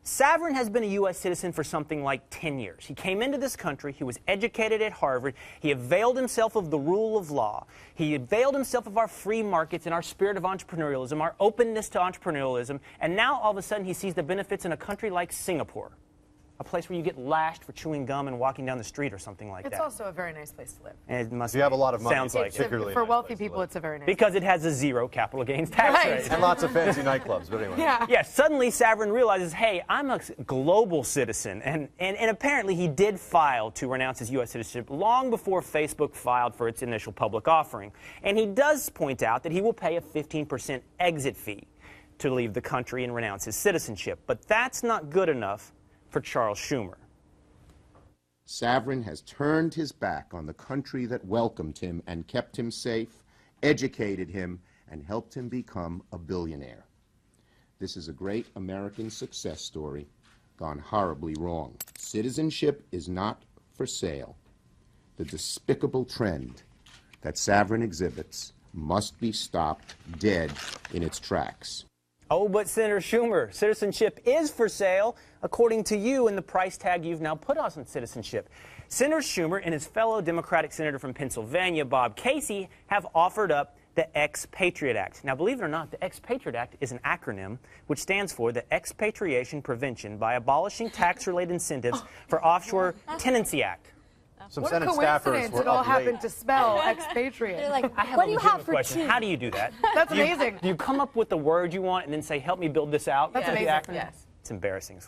Saverin has been a U.S. citizen for something like 10 years. He came into this country. He was educated at Harvard. He availed himself of the rule of law. He availed himself of our free markets and our spirit of entrepreneurialism, our openness to entrepreneurialism. And now, all of a sudden, he sees the benefits in a country like Singapore, a place where you get lashed for chewing gum and walking down the street or something like that. It's also a very nice place to live. And it must you have a lot of money. Sounds like particularly for wealthy people, it's a very nice because it has a zero capital gains tax rate. And lots of fancy nightclubs, but anyway. Yeah, suddenly Saverin realizes, hey, I'm a global citizen. And apparently he did file to renounce his U.S. citizenship long before Facebook filed for its initial public offering. And he does point out that he will pay a 15% exit fee to leave the country and renounce his citizenship. But that's not good enough for Charles Schumer. Saverin has turned his back on the country that welcomed him and kept him safe, educated him, and helped him become a billionaire. This is a great American success story gone horribly wrong. Citizenship is not for sale. The despicable trend that Saverin exhibits must be stopped dead in its tracks. Oh, but Senator Schumer, citizenship is for sale, according to you, and the price tag you've now put on citizenship. Senator Schumer and his fellow Democratic senator from Pennsylvania, Bob Casey, have offered up the Ex-Patriot Act. Now, believe it or not, the Ex-Patriot Act is an acronym which stands for the Expatriation Prevention by Abolishing Tax-Related Incentives for Offshore Tenancy Act. Some what Senate a coincidence staffers it all were happened to spell expatriate. They're like, what do you have for question. How do you do that? That's amazing. Do you come up with the word you want and then say, help me build this out? That's amazing. Yes. It's embarrassing.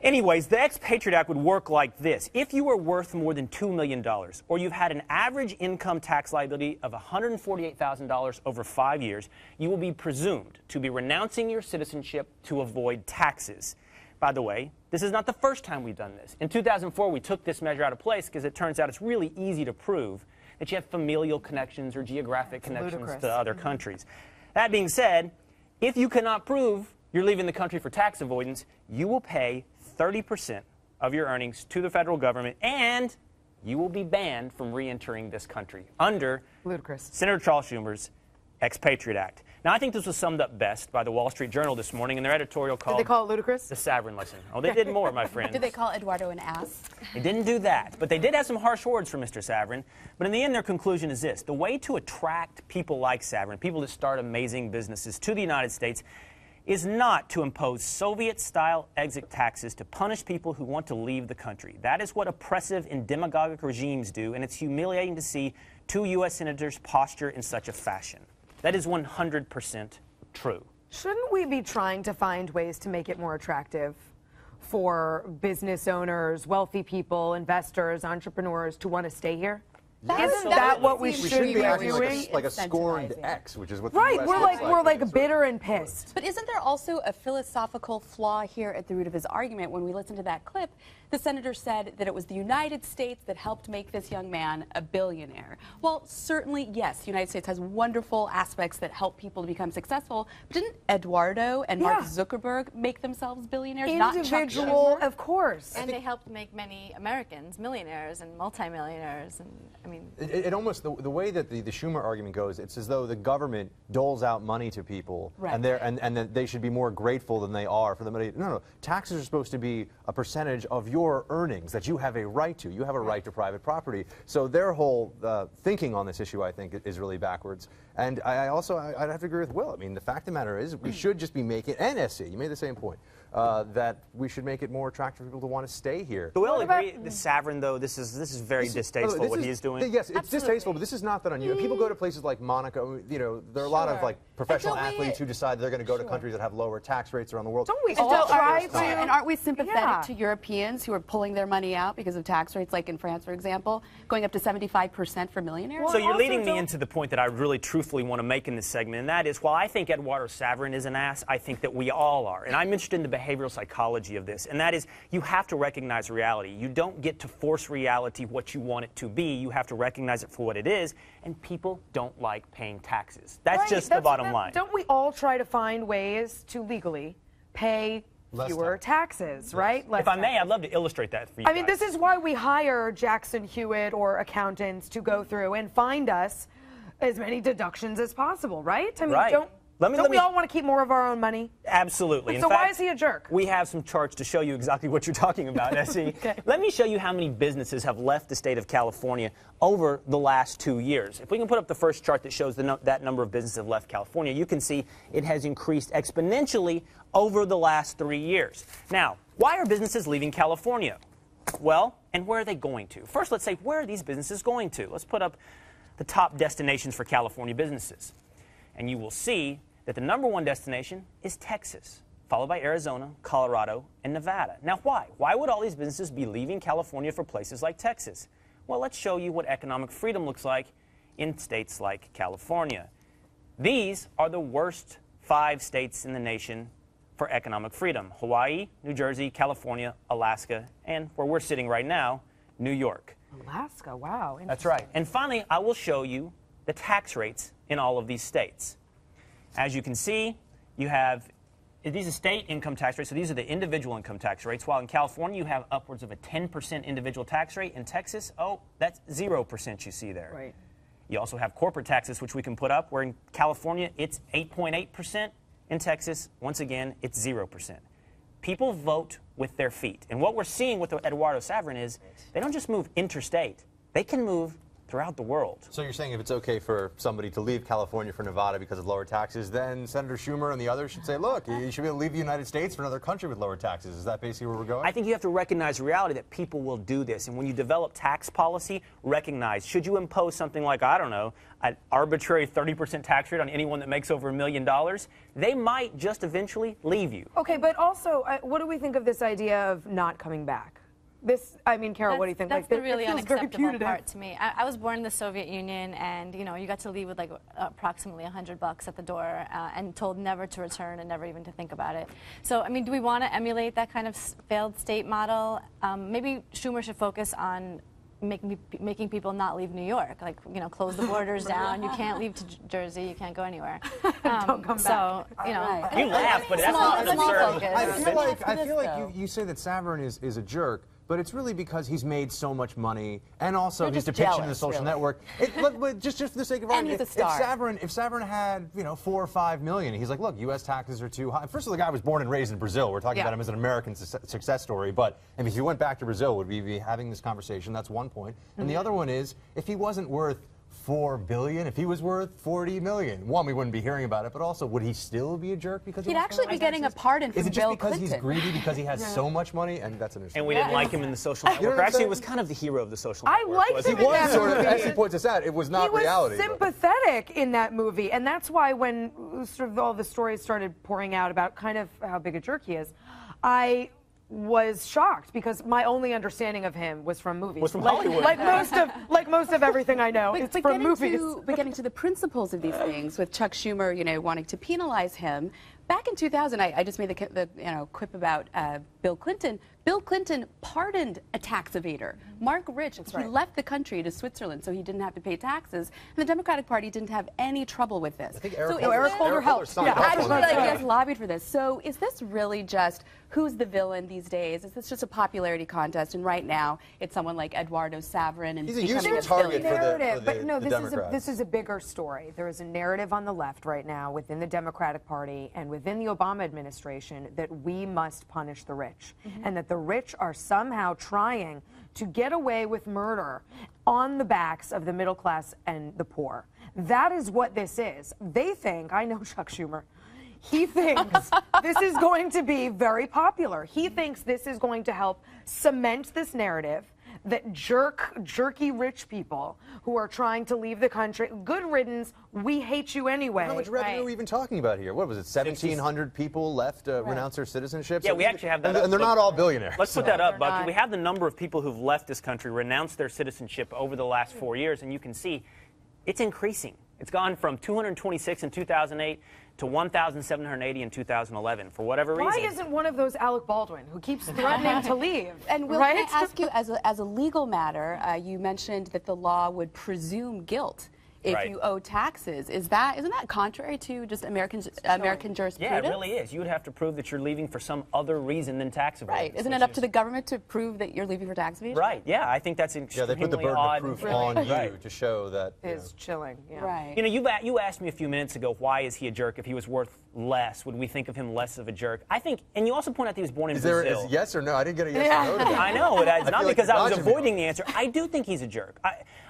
Anyways, the Ex-Patriot Act would work like this. If you are worth more than $2 million, or you've had an average income tax liability of $148,000 over 5 years, you will be presumed to be renouncing your citizenship to avoid taxes. By the way, this is not the first time we've done this. In 2004, we took this measure out of place because it turns out it's really easy to prove that you have familial connections or geographic connections to other countries. That being said, if you cannot prove you're leaving the country for tax avoidance, you will pay 30% of your earnings to the federal government, and you will be banned from re-entering this country under Senator Charles Schumer's Ex-Patriot Act. Now, I think this was summed up best by the Wall Street Journal this morning in their editorial called... Did they call it ludicrous? The Saverin Lesson. Oh, they did more, my friend. Did they call Eduardo an ass? They didn't do that, but they did have some harsh words for Mr. Saverin. But in the end, their conclusion is this. The way to attract people like Saverin, people that start amazing businesses to the United States, is not to impose Soviet-style exit taxes to punish people who want to leave the country. That is what oppressive and demagogic regimes do, and it's humiliating to see two U.S. senators posture in such a fashion. That is 100% true. Shouldn't we be trying to find ways to make it more attractive for business owners, wealthy people, investors, entrepreneurs to want to stay here? Isn't that what we We should be acting doing? like a scorned ex, which is what the Right, US we're looks like bitter and pissed. But isn't there also a philosophical flaw here at the root of his argument? When we listened to that clip, the senator said that it was the United States that helped make this young man a billionaire. Well, certainly, yes, the United States has wonderful aspects that help people to become successful. But didn't Eduardo and Mark Zuckerberg make themselves billionaires? Individual, of course. And they helped make many Americans millionaires and multimillionaires. And I mean, It almost, the way that the Schumer argument goes, it's as though the government doles out money to people, Right. and that they should be more grateful than they are for the money. No, taxes are supposed to be a percentage of your earnings that you have a right to. You have a right to private property. So their whole thinking on this issue, I think, is really backwards. And I'd have to agree with Will. I mean, the fact of the matter is, we should just be making, and SC, you made the same point, that we should make it more attractive for people to want to stay here. But we'll agree, the Savrin, though, this is very distasteful what he is doing. Yes, it's distasteful, but this is not that unusual. People go to places like Monaco, you know, there are a lot of like professional athletes who decide they're going to go to countries that have lower tax rates around the world. Don't we all try to? And aren't we sympathetic to Europeans who are pulling their money out because of tax rates, like in France, for example, going up to 75% for millionaires? So you're leading me into the point that I really truthfully want to make in this segment, and that is, while I think Eduardo Savrin is an ass, I think that we all are. And I'm interested in the behavioral psychology of this, and that is, you have to recognize reality. You don't get to force reality what you want it to be. You have to recognize it for what it is, and people don't like paying taxes. That's just the bottom line. Don't we all try to find ways to legally pay fewer taxes, right? If I may, I'd love to illustrate that for you I mean, this is why we hire Jackson Hewitt or accountants to go through and find us as many deductions as possible, right? I mean, Right. don't Let we all want to keep more of our own money? Absolutely. So why is he a jerk? We have some charts to show you exactly what you're talking about, Essie. Let me show you how many businesses have left the state of California over the last 2 years. If we can put up the first chart that shows that number of businesses have left California, you can see it has increased exponentially over the last 3 years. Now, why are businesses leaving California? Well, and where are they going to? First, let's say, where are these businesses going to? Let's put up the top destinations for California businesses. And you will see that the #1 destination is Texas, followed by Arizona, Colorado, and Nevada. Now, why? Why would all these businesses be leaving California for places like Texas? Well, let's show you what economic freedom looks like in states like California. These are the worst 5 states in the nation for economic freedom: Hawaii, New Jersey, California, Alaska, and where we're sitting right now, New York. Alaska, wow. That's right. And finally, I will show you the tax rates in all of these states. As you can see, you have, these are state income tax rates, so these are the individual income tax rates, while in California you have upwards of a 10% individual tax rate. In Texas, that's 0% you see there. Right. You also have corporate taxes, which we can put up, where in California it's 8.8%. In Texas, once again, it's 0%. People vote with their feet. And what we're seeing with Eduardo Savrin is they don't just move interstate. They can move throughout the world. So you're saying if it's okay for somebody to leave California for Nevada because of lower taxes, then Senator Schumer and the others should say, look, you should be able to leave the United States for another country with lower taxes. Is that basically where we're going? I think you have to recognize reality that people will do this. And when you develop tax policy, recognize, should you impose something like, I don't know, an arbitrary 30% tax rate on anyone that makes over $1 million, they might just eventually leave you. Okay, but also, what do we think of this idea of not coming back? This, I mean, Carol, what do you think? That's like, the really it feels very unacceptable punitive. part to me. I was born in the Soviet Union, and you know, you got to leave with like approximately $100 at the door, and told never to return and never even to think about it. So, I mean, do we want to emulate that kind of failed state model? Maybe Schumer should focus on making people not leave New York, like, you know, close the borders down. You can't leave to Jersey. You can't go anywhere. Don't come so, back. you know, You laugh, but that's not small absurd. focus. I feel like you say that Savrin is a jerk, but it's really because he's made so much money, and also You're his just depiction in the jealous, social really. network. But just for the sake of And argument, he's a star. if Savrin had 4 or 5 million, he's like, look, U.S. taxes are too high. First of all, the guy was born and raised in Brazil. We're talking about him as an American success story. But if he went back to Brazil, would we be having this conversation? That's one point. And the other one is, if he wasn't worth $4 billion, if he was worth $40 million, one, we wouldn't be hearing about it, but also, would he still be a jerk because He'd actually be getting a pardon from Is it just Bill because Clinton. he's greedy because he has so much money? And that's an And we didn't like him in the social network. You know what I'm Actually, saying? he was kind of the hero of the social I network. liked wasn't him in he? that sort of, movie. as he points us out, it was not reality. He was sympathetic in that movie, and that's why when sort of all the stories started pouring out about kind of how big a jerk he is, I was shocked because my only understanding of him was from movies. Was from Hollywood. Like most of everything I know, it's from movies. But getting to the principles of these things, with Chuck Schumer, wanting to penalize him. Back in 2000, I just made the quip about Bill Clinton. Bill Clinton pardoned a tax evader, Mark Rich. He left the country to Switzerland so he didn't have to pay taxes, and the Democratic Party didn't have any trouble with this. I think Eric Holder helped. Yeah, actually, he has lobbied for this. So is this really just who's the villain these days? Is this just a popularity contest? And right now, it's someone like Eduardo Saverin and he's a useful target for the But no, Democrats. this is a bigger story. There is a narrative on the left right now within the Democratic Party and within the Obama administration that we must punish the rich, and that the rich are somehow trying to get away with murder on the backs of the middle class and the poor. That is what this is. They think, I know Chuck Schumer, he thinks this is going to be very popular. He thinks this is going to help cement this narrative that jerky rich people who are trying to leave the country, good riddance, we hate you anyway. How much revenue are we even talking about here? What was it, 1,700 people left renounce their citizenship? Yeah, we actually have that. And they're not all billionaires. Let's put that up, Bucky. We have the number of people who've left this country, renounced their citizenship over the last 4 years, and you can see it's increasing. It's gone from 226 in 2008 to 1,780 in 2011, for whatever reason. Why isn't one of those Alec Baldwin who keeps threatening to leave? And Will, right? can I ask you, as a legal matter, you mentioned that the law would presume guilt if you owe taxes. Isn't that contrary to just American jurisprudence? Yeah, it really is. You would have to prove that you're leaving for some other reason than tax avoidance. Right. Isn't it up to the government to prove that you're leaving for tax evasion? Right. Yeah, I think that's extremely odd. Yeah, they put the burden odd. of proof on you to show that. Is chilling. Yeah. Right. You asked me a few minutes ago, why is he a jerk? If he was worth less, would we think of him less of a jerk? I think, and you also point out that he was born in Brazil. Is yes or no? I didn't get a yes or no to that. I know, it's not like because I was dodging me. avoiding the answer. I do think he's a jerk.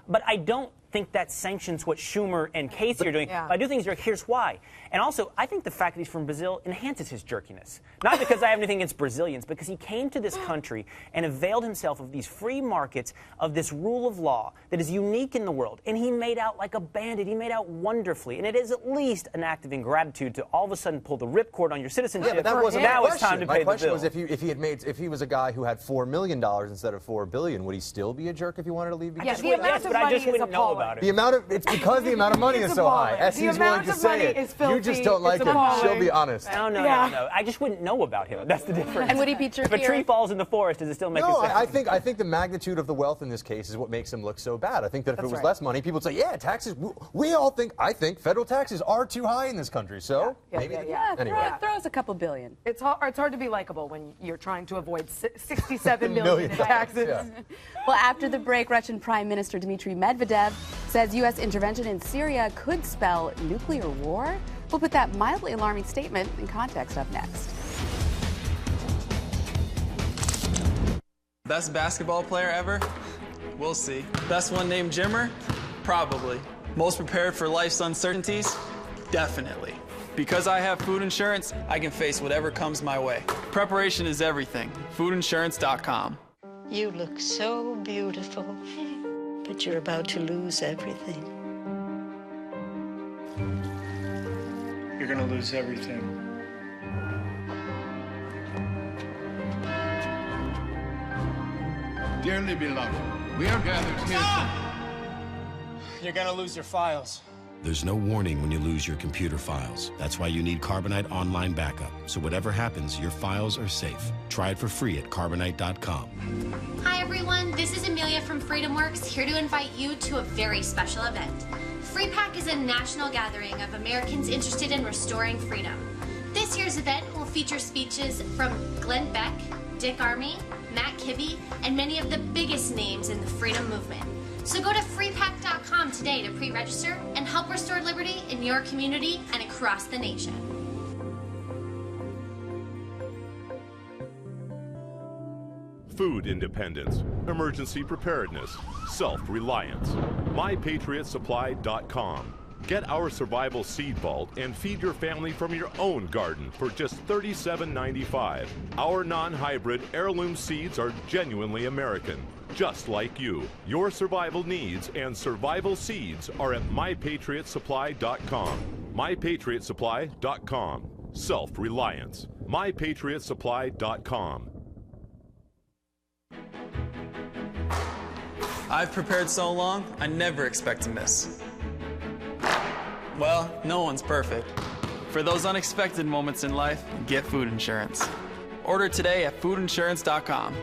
But I don't think that sanctions what Schumer and Casey are doing. Yeah. I do think he's a jerk. Here's why. And also, I think the fact that he's from Brazil enhances his jerkiness. Not because I have anything against Brazilians, because he came to this country and availed himself of these free markets, of this rule of law that is unique in the world. And he made out like a bandit. He made out wonderfully. And it is at least an act of ingratitude to all of a sudden pull the ripcord on your citizenship. Yeah, but that wasn't now my it's time to question. pay My question the was bill. if he was a guy who had $4 million instead of $4 billion, would he still be a jerk if he wanted to leave? Yes, but I just wouldn't know about it. The amount of it's because the amount of money is so high. Essie's willing to say it. You just don't like him. She'll be honest. No. I just wouldn't know about him. That's the difference. And would he be jerkier? If a tree falls in the forest, does it still make No, sense? I think the magnitude of the wealth in this case is what makes him look so bad. I think that if it was less money, people would say, yeah, taxes. I think federal taxes are too high in this country. So maybe. Anyway. Throw us a couple billion. It's hard to be likable when you're trying to avoid 67 million in taxes. Yeah. Well, after the break, Russian Prime Minister Dmitry Medvedev says U.S. intervention in Syria could spell nuclear war. We'll put that mildly alarming statement in context up next. Best basketball player ever? We'll see. Best one named Jimmer? Probably. Most prepared for life's uncertainties? Definitely. Because I have food insurance, I can face whatever comes my way. Preparation is everything. Foodinsurance.com. You look so beautiful, but you're about to lose everything. You're gonna lose everything. Dearly beloved, we are gathered here. You're gonna lose your files. There's no warning when you lose your computer files. That's why you need Carbonite Online Backup. So whatever happens, your files are safe. Try it for free at Carbonite.com. Hi everyone, this is Amelia from FreedomWorks, here to invite you to a very special event. FreePAC is a national gathering of Americans interested in restoring freedom. This year's event will feature speeches from Glenn Beck, Dick Armey, Matt Kibbe, and many of the biggest names in the freedom movement. So go to freepack.com today to pre-register and help restore liberty in your community and across the nation. Food independence, emergency preparedness, self-reliance. MyPatriotSupply.com. Get our survival seed vault and feed your family from your own garden for just $37.95. Our non-hybrid heirloom seeds are genuinely American, just like you. Your survival needs and survival seeds are at MyPatriotSupply.com. MyPatriotSupply.com. Self-reliance. MyPatriotSupply.com. I've prepared so long, I never expect to miss. Well, no one's perfect. For those unexpected moments in life, get food insurance. Order today at foodinsurance.com.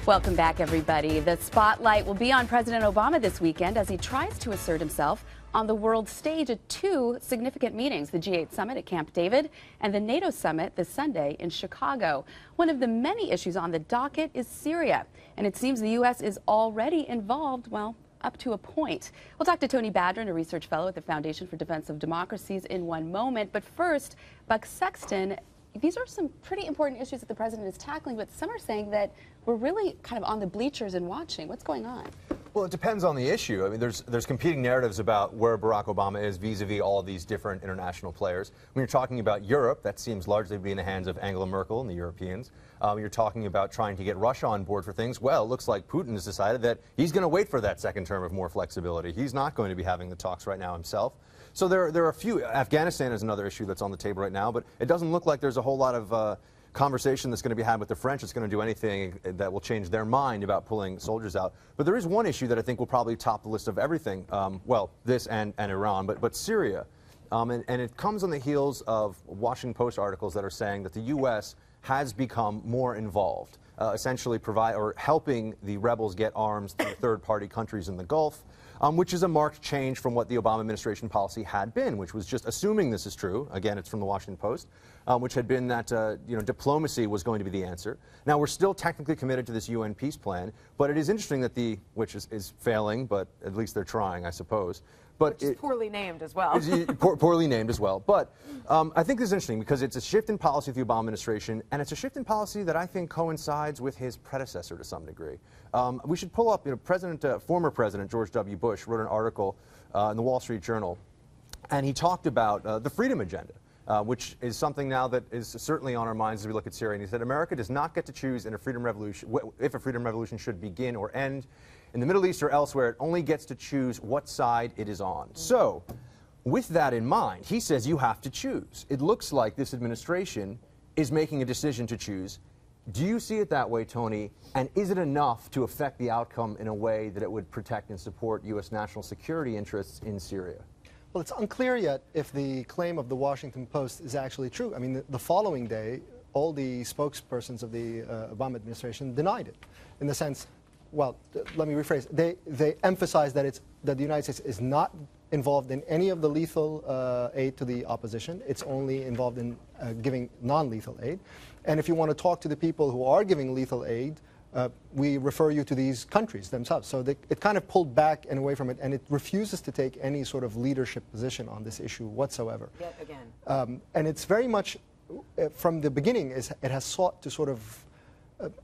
Welcome back, everybody. The spotlight will be on President Obama this weekend as he tries to assert himself on the world stage at two significant meetings, the G8 summit at Camp David and the NATO summit this Sunday in Chicago. One of the many issues on the docket is Syria, and it seems the U.S. is already involved, well, up to a point. We'll talk to Tony Badron, a research fellow at the Foundation for Defense of Democracies, in one moment. But first, Buck Sexton, these are some pretty important issues that the president is tackling, but some are saying that we're really kind of on the bleachers and watching. What's going on? Well, it depends on the issue. I mean, there's competing narratives about where Barack Obama is vis-a-vis all of these different international players. When you're talking about Europe, that seems largely to be in the hands of Angela Merkel and the Europeans. You're talking about trying to get Russia on board for things. Well, it looks like Putin has decided that he's going to wait for that second term of more flexibility. He's not going to be having the talks right now himself. So there are a few. Afghanistan is another issue that's on the table right now, but it doesn't look like there's a whole lot of conversation that's going to be had with the French that's going to do anything that will change their mind about pulling soldiers out. But there is one issue that I think will probably top the list of everything. Well, this and Iran, but Syria. And it comes on the heels of Washington Post articles that are saying that the U.S. has become more involved, essentially helping the rebels get arms through third-party countries in the Gulf. Which is a marked change from what the Obama administration policy had been, which was just assuming this is true. Again, it's from the Washington Post, which had been that diplomacy was going to be the answer. Now, we're still technically committed to this UN peace plan, but it is interesting that which is failing, but at least they're trying, I suppose. But which is poorly named as well. Poorly named as well. But I think this is interesting because it's a shift in policy of the Obama administration, and it's a shift in policy that I think coincides with his predecessor to some degree. We should pull up, former President George W. Bush wrote an article in the Wall Street Journal, and he talked about the freedom agenda. Which is something now that is certainly on our minds as we look at Syria. And he said, America does not get to choose in a freedom revolution, if a freedom revolution should begin or end in the Middle East or elsewhere. It only gets to choose what side it is on. So, with that in mind, he says you have to choose. It looks like this administration is making a decision to choose. Do you see it that way, Tony? And is it enough to affect the outcome in a way that it would protect and support U.S. national security interests in Syria? Well, it's unclear yet if the claim of the Washington Post is actually true. I mean, the following day, all the spokespersons of the Obama administration denied it, in the sense, well, let me rephrase. They emphasized that the United States is not involved in any of the lethal aid to the opposition. It's only involved in giving non-lethal aid. And if you want to talk to the people who are giving lethal aid, we refer you to these countries themselves. So it kind of pulled back and away from it, and it refuses to take any sort of leadership position on this issue whatsoever. Yet again. And it's very much, from the beginning, it has sought to sort of,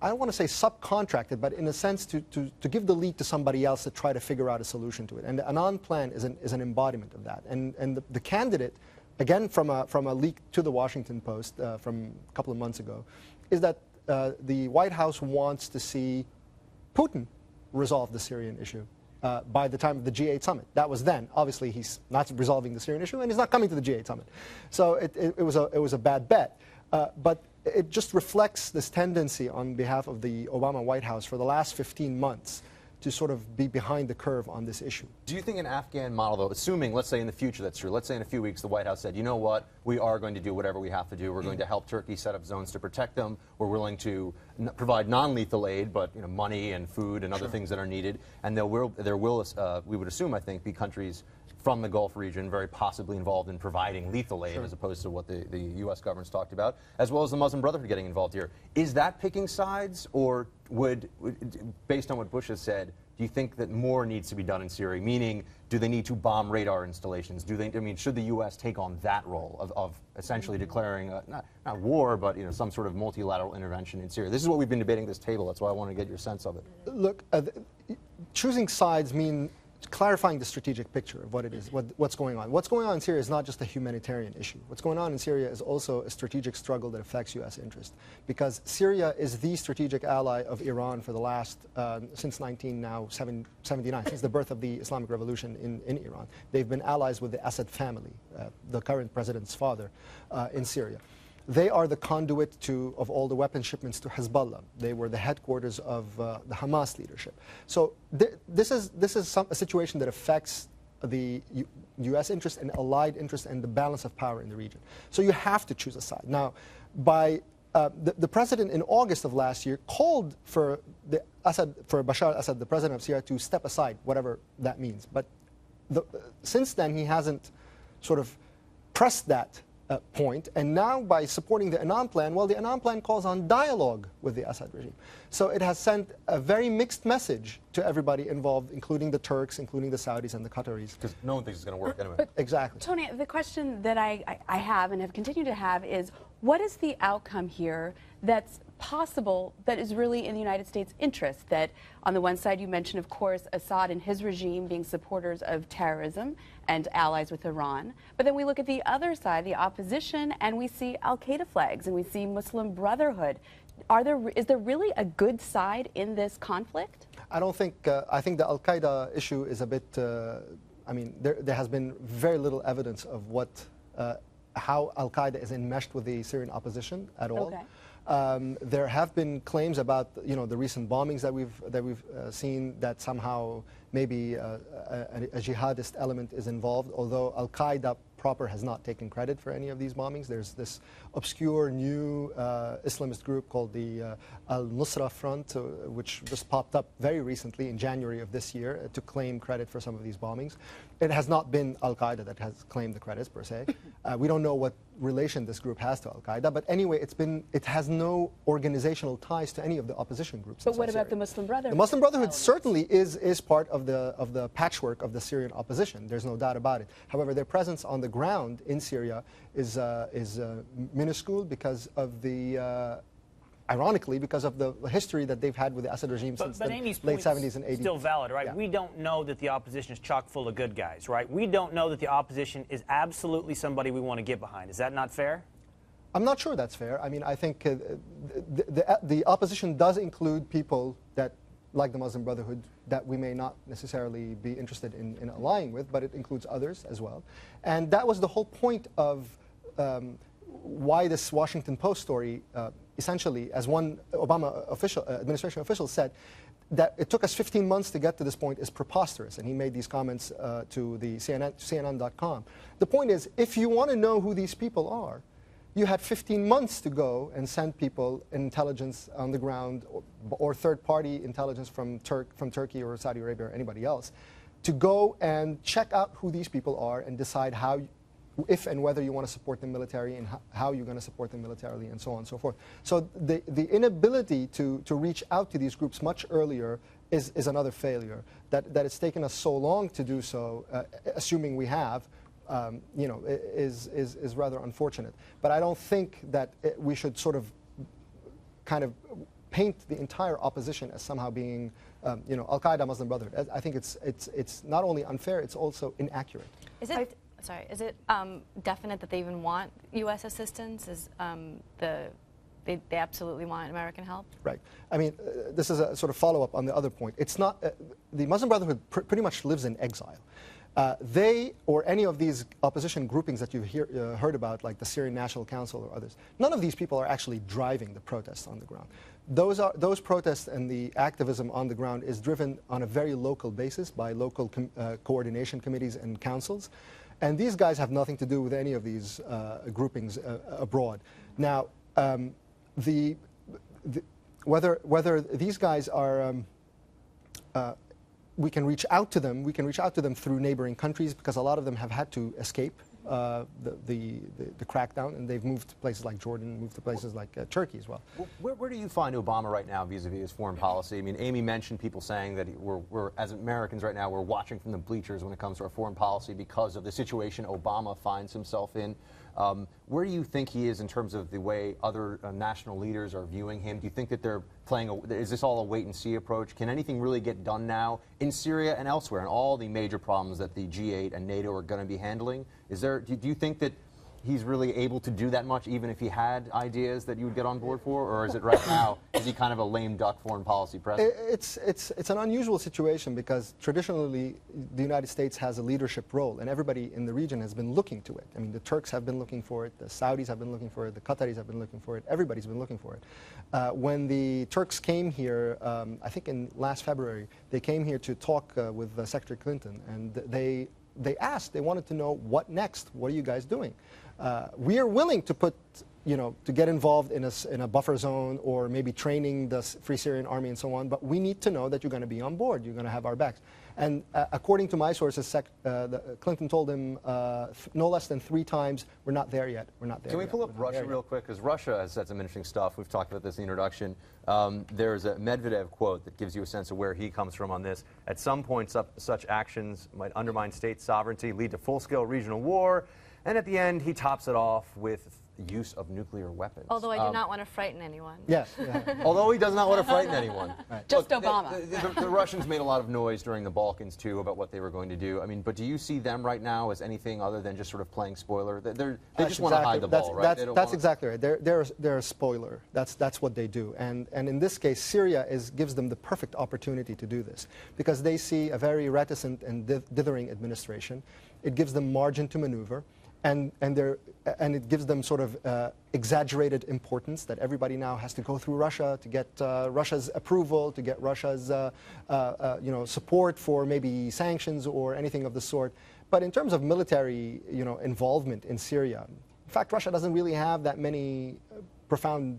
I don't want to say subcontract it, but in a sense to give the lead to somebody else to try to figure out a solution to it. And the Annan plan is an embodiment of that. And the candidate, again from a leak to the Washington Post from a couple of months ago, is that the White House wants to see Putin resolve the Syrian issue by the time of the G8 summit. That was then. Obviously, he's not resolving the Syrian issue, and he's not coming to the G8 summit. So it was a bad bet. But it just reflects this tendency on behalf of the Obama White House for the last 15 months to sort of be behind the curve on this issue. Do you think an Afghan model, though, assuming, let's say in the future that's true, let's say in a few weeks the White House said, you know what, we are going to do whatever we have to do. We're going to help Turkey set up zones to protect them. We're willing to provide non-lethal aid, but money and food and other things that are needed. And there will, we would assume, I think, be countries from the Gulf region very possibly involved in providing lethal aid as opposed to what the U.S. government's talked about, as well as the Muslim Brotherhood getting involved here. Is that picking sides, or based on what Bush has said, do you think that more needs to be done in Syria? Meaning, do they need to bomb radar installations? Should the U.S. take on that role of essentially declaring, not war, but some sort of multilateral intervention in Syria? This is what we've been debating at this table. That's why I want to get your sense of it. Look, choosing sides mean clarifying the strategic picture of what it is, what's going on. What's going on in Syria is not just a humanitarian issue. What's going on in Syria is also a strategic struggle that affects U.S. interest, because Syria is the strategic ally of Iran for the last, since 1979, since the birth of the Islamic Revolution in Iran. They've been allies with the Assad family, the current president's father, in Syria. They are the conduit of all the weapon shipments to Hezbollah. They were the headquarters of the Hamas leadership. So this is a situation that affects the U.S. interest and allied interest and the balance of power in the region. So you have to choose a side. Now, the president in August of last year called for Bashar al-Assad, the president of Syria, to step aside, whatever that means. But since then, he hasn't sort of pressed that point, and now by supporting the Annan Plan, well, the Annan Plan calls on dialogue with the Assad regime. So it has sent a very mixed message to everybody involved, including the Turks, including the Saudis and the Qataris. Because no one thinks it's going to work anyway. But exactly. Tony, the question that I have and have continued to have is, what is the outcome here that's possible, that is really in the United States' interest? That on the one side you mentioned, of course, Assad and his regime being supporters of terrorism and allies with Iran. But then we look at the other side, the opposition, and we see al-Qaeda flags and we see Muslim Brotherhood. Is there really a good side in this conflict? I don't think, I think the al-Qaeda issue is a bit, I mean, there has been very little evidence of how al-Qaeda is enmeshed with the Syrian opposition at all. Okay. There have been claims about, the recent bombings that we've seen, that somehow maybe a jihadist element is involved, although al-Qaeda proper has not taken credit for any of these bombings. There's this obscure new Islamist group called the Al-Nusra Front, which just popped up very recently in January of this year to claim credit for some of these bombings. It has not been al-Qaeda that has claimed the credits per se. We don't know what relation this group has to al-Qaeda, but anyway, it has no organizational ties to any of the opposition groups. But what about the Muslim Brotherhood? The Muslim Brotherhood certainly is part of the patchwork of the Syrian opposition. There's no doubt about it. However, their presence on the ground in Syria is minuscule because of the ironically, because of the history that they've had with the Assad regime since the late 70s and 80s. Still valid, right? Yeah. We don't know that the opposition is chock full of good guys, right? We don't know that the opposition is absolutely somebody we want to get behind. Is that not fair? I'm not sure that's fair. I mean, I think the opposition does include people that, like the Muslim Brotherhood, that we may not necessarily be interested in allying with, but it includes others as well. And that was the whole point of why this Washington Post story, essentially, as one Obama administration official said, that it took us 15 months to get to this point is preposterous. And he made these comments to the CNN.com. The point is, if you want to know who these people are, you had 15 months to go and send people intelligence on the ground or third-party intelligence from Turkey or Saudi Arabia or anybody else to go and check out who these people are and decide how, if and whether you want to support them militarily and how you're going to support them militarily and so on and so forth. So the inability to reach out to these groups much earlier is another failure. That it's taken us so long to do so, assuming we have, is rather unfortunate. But I don't think that we should sort of kind of paint the entire opposition as somehow being, Al-Qaeda, Muslim Brotherhood. I think it's not only unfair, it's also inaccurate. Is it? Sorry, is it definite that they even want U.S. assistance? They absolutely want American help? Right. I mean, this is a sort of follow-up on the other point. It's not, the Muslim Brotherhood pretty much lives in exile. They, or any of these opposition groupings that you've heard about, like the Syrian National Council or others, none of these people are actually driving the protests on the ground. Those protests and the activism on the ground is driven on a very local basis by local coordination committees and councils. And these guys have nothing to do with any of these groupings abroad. Now, whether these guys are, we can reach out to them. We can reach out to them through neighboring countries because a lot of them have had to escape the crackdown, and they've moved to places like Jordan, moved to places like Turkey as well. Where do you find Obama right now vis-a-vis his foreign policy? I mean, Amy mentioned people saying that we're as Americans right now, we're watching from the bleachers when it comes to our foreign policy because of the situation Obama finds himself in. Where do you think he is in terms of the way other national leaders are viewing him? Do you think that they're playing, is this all a wait-and-see approach? Can anything really get done now in Syria and elsewhere, and all the major problems that the G8 and NATO are going to be handling? Do you think that he's really able to do that much, even if he had ideas that you would get on board for? Or is it right now, is he kind of a lame duck foreign policy president? It's an unusual situation because traditionally the United States has a leadership role, and everybody in the region has been looking to it. I mean, the Turks have been looking for it, the Saudis have been looking for it, the Qataris have been looking for it, everybody's been looking for it. When the Turks came here, I think in last February, they came here to talk with Secretary Clinton, and they wanted to know what next, what are you guys doing? We are willing to put, to get involved in a buffer zone or maybe training the Free Syrian Army and so on, but we need to know that you're going to be on board, you're going to have our backs. And according to my sources, Clinton told him no less than 3 times, we're not there yet, we're not there Can we yet, pull up Russia real quick? Because Russia has said some interesting stuff. We've talked about this in the introduction. There's a Medvedev quote that gives you a sense of where he comes from on this. At some point, such actions might undermine state sovereignty, lead to full-scale regional war, and at the end, he tops it off with use of nuclear weapons. Although I do not want to frighten anyone. Yes. Although he does not want to frighten anyone. Right. Just Obama. The Russians made a lot of noise during the Balkans, too, about what they were going to do. I mean, but do you see them right now as anything other than just sort of playing spoiler? They just want to hide the ball, right? That's exactly right. They're a spoiler. That's what they do. And in this case, Syria gives them the perfect opportunity to do this because they see a very reticent and dithering administration. It gives them margin to maneuver. And it gives them sort of exaggerated importance that everybody now has to go through Russia to get Russia's approval, to get Russia's support for maybe sanctions or anything of the sort. But in terms of military involvement in Syria, in fact, Russia doesn't really have that many profound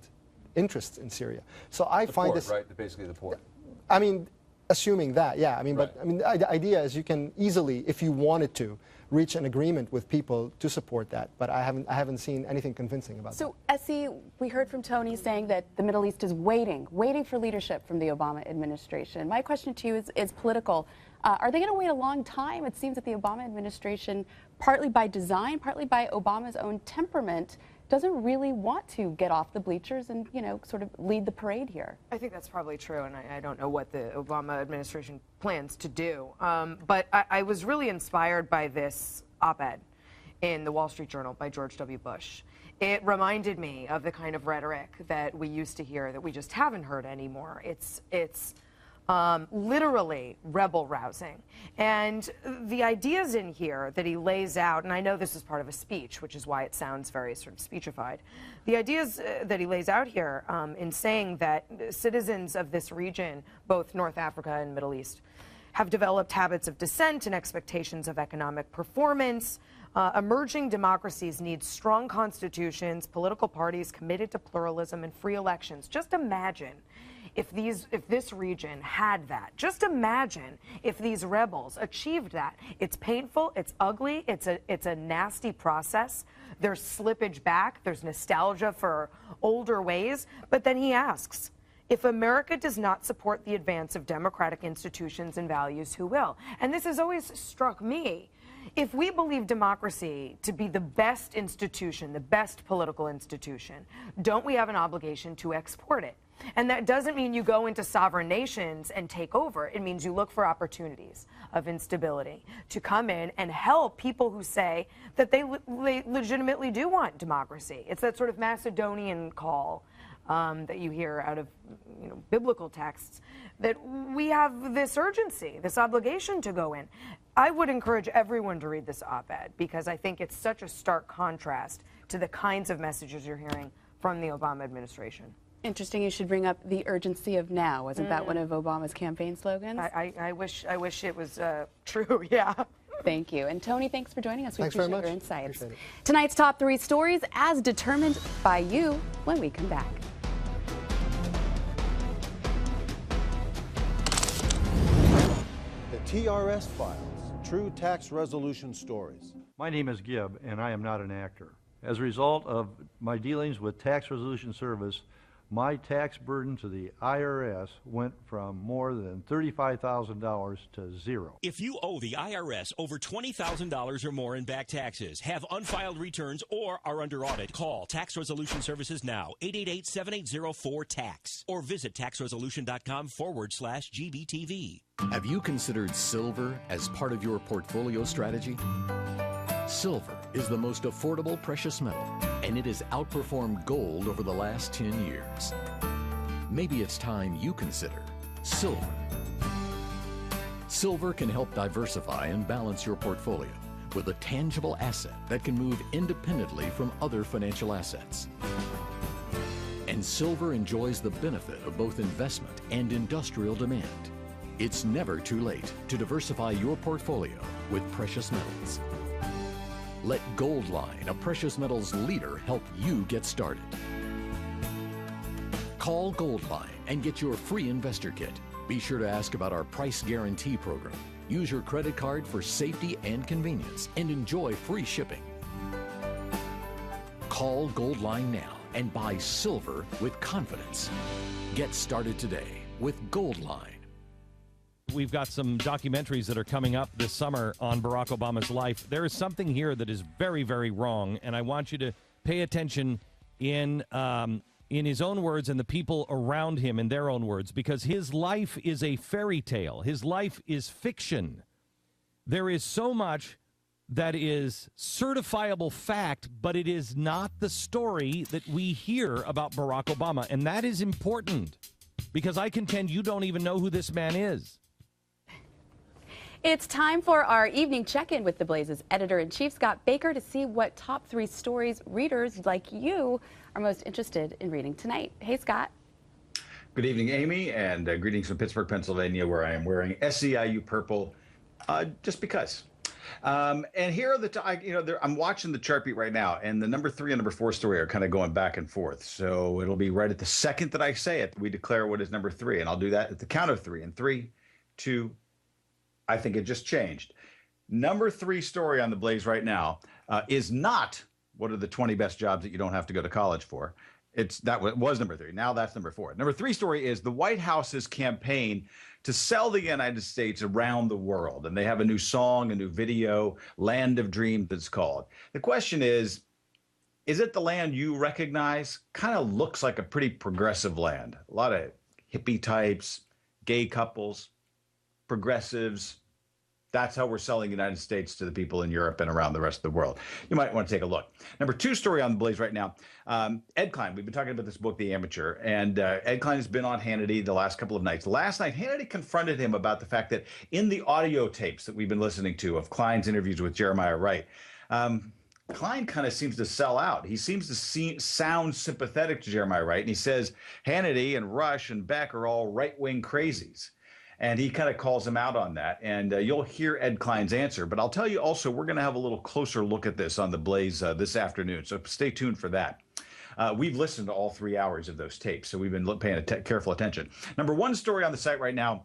interests in Syria. So I find this right, basically the port. I mean, assuming that, yeah. I mean, right. But I mean, the idea is you can easily, if you wanted to, reach an agreement with people to support that. But I haven't seen anything convincing about that. So, Essie, we heard from Tony saying that the Middle East is waiting for leadership from the Obama administration. My question to you is political. Are they going to wait a long time? It seems that the Obama administration, partly by design, partly by Obama's own temperament, doesn't really want to get off the bleachers and, sort of lead the parade here. I think that's probably true, and I don't know what the Obama administration plans to do. But I was really inspired by this op-ed in the Wall Street Journal by George W. Bush. It reminded me of the kind of rhetoric that we used to hear that we just haven't heard anymore. It's literally rebel-rousing. And the ideas in here that he lays out, and I know this is part of a speech, which is why it sounds very sort of speechified. The ideas that he lays out here in saying that citizens of this region, both North Africa and Middle East, have developed habits of dissent and expectations of economic performance. Emerging democracies need strong constitutions, political parties committed to pluralism and free elections. Just imagine if this region had that. Just imagine if these rebels achieved that. It's painful, it's ugly, it's a nasty process. There's slippage back, there's nostalgia for older ways, but then he asks, if America does not support the advance of democratic institutions and values, who will? And this has always struck me. If we believe democracy to be the best institution, the best political institution, don't we have an obligation to export it? And that doesn't mean you go into sovereign nations and take over. It means you look for opportunities of instability to come in and help people who say that they legitimately do want democracy. It's that sort of Macedonian call that you hear out of biblical texts, that we have this urgency, this obligation to go in. I would encourage everyone to read this op-ed because I think it's such a stark contrast to the kinds of messages you're hearing from the Obama administration. Interesting you should bring up the urgency of now. Wasn't that one of Obama's campaign slogans? I wish it was true, yeah. Thank you. And Tony, thanks for joining us. We Thanks very appreciate much. your insights. Appreciate it. Tonight's top 3 stories as determined by you when we come back. The TRS Files, True Tax Resolution Stories. My name is Gibb, and I am not an actor. As a result of my dealings with Tax Resolution Service, my tax burden to the IRS went from more than $35,000 to zero. If you owe the IRS over $20,000 or more in back taxes, have unfiled returns, or are under audit, call Tax Resolution Services now, 888-7804-TAX, or visit taxresolution.com/GBTV. Have you considered silver as part of your portfolio strategy? Silver is the most affordable precious metal, and it has outperformed gold over the last 10 years. Maybe it's time you consider silver. Silver can help diversify and balance your portfolio with a tangible asset that can move independently from other financial assets. And silver enjoys the benefit of both investment and industrial demand. It's never too late to diversify your portfolio with precious metals. Let Goldline, a precious metals leader, help you get started. Call Goldline and get your free investor kit. Be sure to ask about our price guarantee program. Use your credit card for safety and convenience and enjoy free shipping. Call Goldline now and buy silver with confidence. Get started today with Goldline. We've got some documentaries that are coming up this summer on Barack Obama's life. There is something here that is very, very wrong, and I want you to pay attention in his own words and the people around him in their own words, because his life is a fairy tale. His life is fiction. There is so much that is certifiable fact, but it is not the story that we hear about Barack Obama, and that is important, because I contend you don't even know who this man is. It's time for our evening check-in with The Blaze's editor-in-chief, Scott Baker, to see what top 3 stories readers like you are most interested in reading tonight. Hey, Scott. Good evening, Amy, and greetings from Pittsburgh, Pennsylvania, where I am wearing SEIU purple just because. And here are the, I'm watching the chart beat right now, and the number 3 and number 4 story are kind of going back and forth. So it'll be right at the second that I say it, we declare what is number 3, and I'll do that at the count of 3. And 3, 2, I think it just changed. Number 3 story on the Blaze right now is not what are the 20 best jobs that you don't have to go to college for. That was number 3. Now that's number 4. Number 3 story is the White House's campaign to sell the United States around the world. And they have a new song, a new video, Land of Dreams it's called. The question is it the land you recognize? Kind of looks like a pretty progressive land. A lot of hippie types, gay couples, progressives. That's how we're selling the United States to the people in Europe and around the rest of the world. You might want to take a look. Number 2 story on the Blaze right now. Ed Klein, we've been talking about this book, The Amateur, and Ed Klein has been on Hannity the last couple of nights. Last night, Hannity confronted him about the fact that in the audio tapes that we've been listening to of Klein's interviews with Jeremiah Wright, Klein kind of seems to sell out. He seems to sound sympathetic to Jeremiah Wright, and he says Hannity and Rush and Beck are all right-wing crazies. And he kind of calls him out on that. And you'll hear Ed Klein's answer. But I'll tell you also, we're going to have a little closer look at this on the Blaze this afternoon. So stay tuned for that. We've listened to all 3 hours of those tapes, so we've been paying careful attention. Number 1 story on the site right now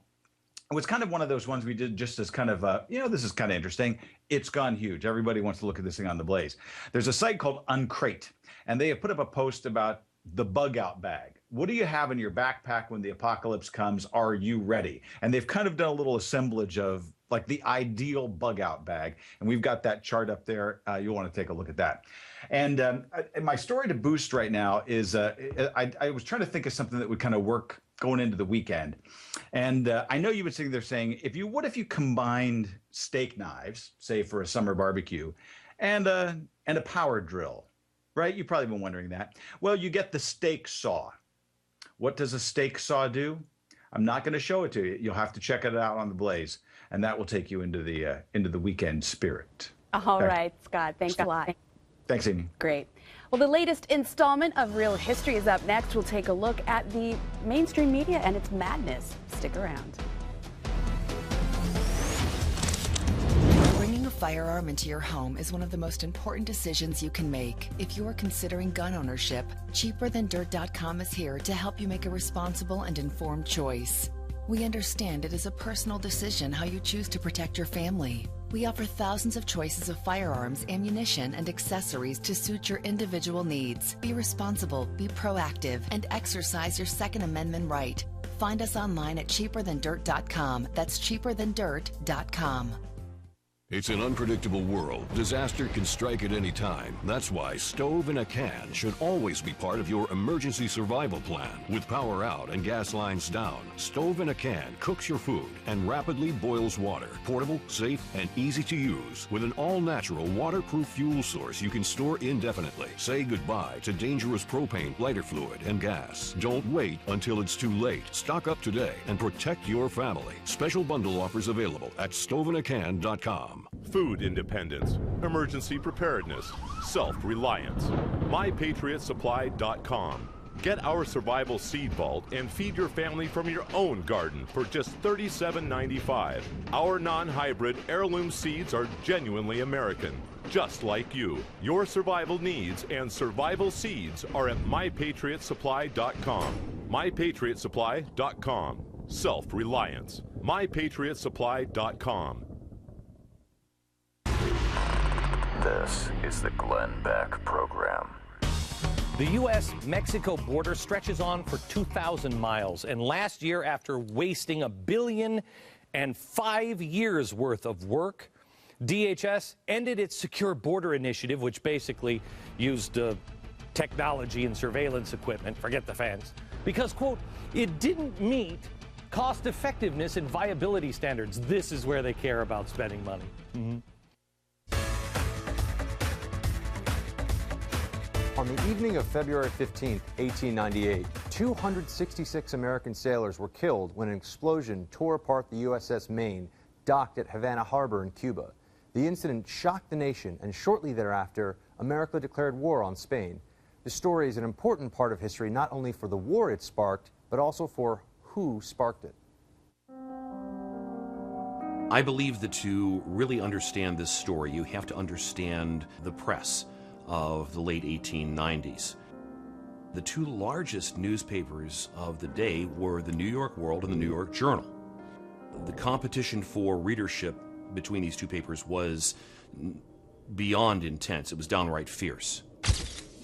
was kind of one of those ones we did just as kind of, this is kind of interesting. It's gone huge. Everybody wants to look at this thing on the Blaze. There's a site called Uncrate, and they have put up a post about the bug out bag. What do you have in your backpack when the apocalypse comes? Are you ready? And they've kind of done a little assemblage of like the ideal bug out bag. And we've got that chart up there. You'll want to take a look at that. And my story to boost right now is I was trying to think of something that would kind of work going into the weekend. And I know you've been sitting there saying, what if you combined steak knives, say for a summer barbecue, and a power drill, right? You've probably been wondering that. Well, you get the steak saw. What does a steak saw do? I'm not going to show it to you. You'll have to check it out on the Blaze, and that will take you into the weekend spirit. All right, Scott. Thanks a lot. Thanks, Amy. Great. Well, the latest installment of Real History is up next. We'll take a look at the mainstream media and its madness. Stick around. Bringing a firearm into your home is one of the most important decisions you can make. If you are considering gun ownership, CheaperThanDirt.com is here to help you make a responsible and informed choice. We understand it is a personal decision how you choose to protect your family. We offer thousands of choices of firearms, ammunition, and accessories to suit your individual needs. Be responsible, be proactive, and exercise your Second Amendment right. Find us online at CheaperThanDirt.com. That's CheaperThanDirt.com. It's an unpredictable world. Disaster can strike at any time. That's why Stove in a Can should always be part of your emergency survival plan. With power out and gas lines down, Stove in a Can cooks your food and rapidly boils water. Portable, safe, and easy to use. With an all-natural, waterproof fuel source you can store indefinitely. Say goodbye to dangerous propane, lighter fluid, and gas. Don't wait until it's too late. Stock up today and protect your family. Special bundle offers available at stoveinacan.com. Food independence, emergency preparedness, self-reliance. MyPatriotSupply.com. Get our survival seed vault and feed your family from your own garden for just $37.95. Our non-hybrid heirloom seeds are genuinely American, just like you. Your survival needs and survival seeds are at MyPatriotSupply.com. MyPatriotSupply.com. Self-reliance. MyPatriotSupply.com. This is the Glenn Beck Program. The U.S.-Mexico border stretches on for 2,000 miles, and last year, after wasting $1 billion and 5 years worth of work, DHS ended its Secure Border Initiative, which basically used technology and surveillance equipment, forget the fence, because, quote, it didn't meet cost effectiveness and viability standards. This is where they care about spending money. On the evening of February 15, 1898, 266 American sailors were killed when an explosion tore apart the USS Maine, docked at Havana Harbor in Cuba. The incident shocked the nation, and shortly thereafter, America declared war on Spain. The story is an important part of history, not only for the war it sparked, but also for who sparked it. I believe that to really understand this story, you have to understand the press of the late 1890s. The two largest newspapers of the day were the New York World and the New York Journal. The competition for readership between these two papers was beyond intense. It was downright fierce.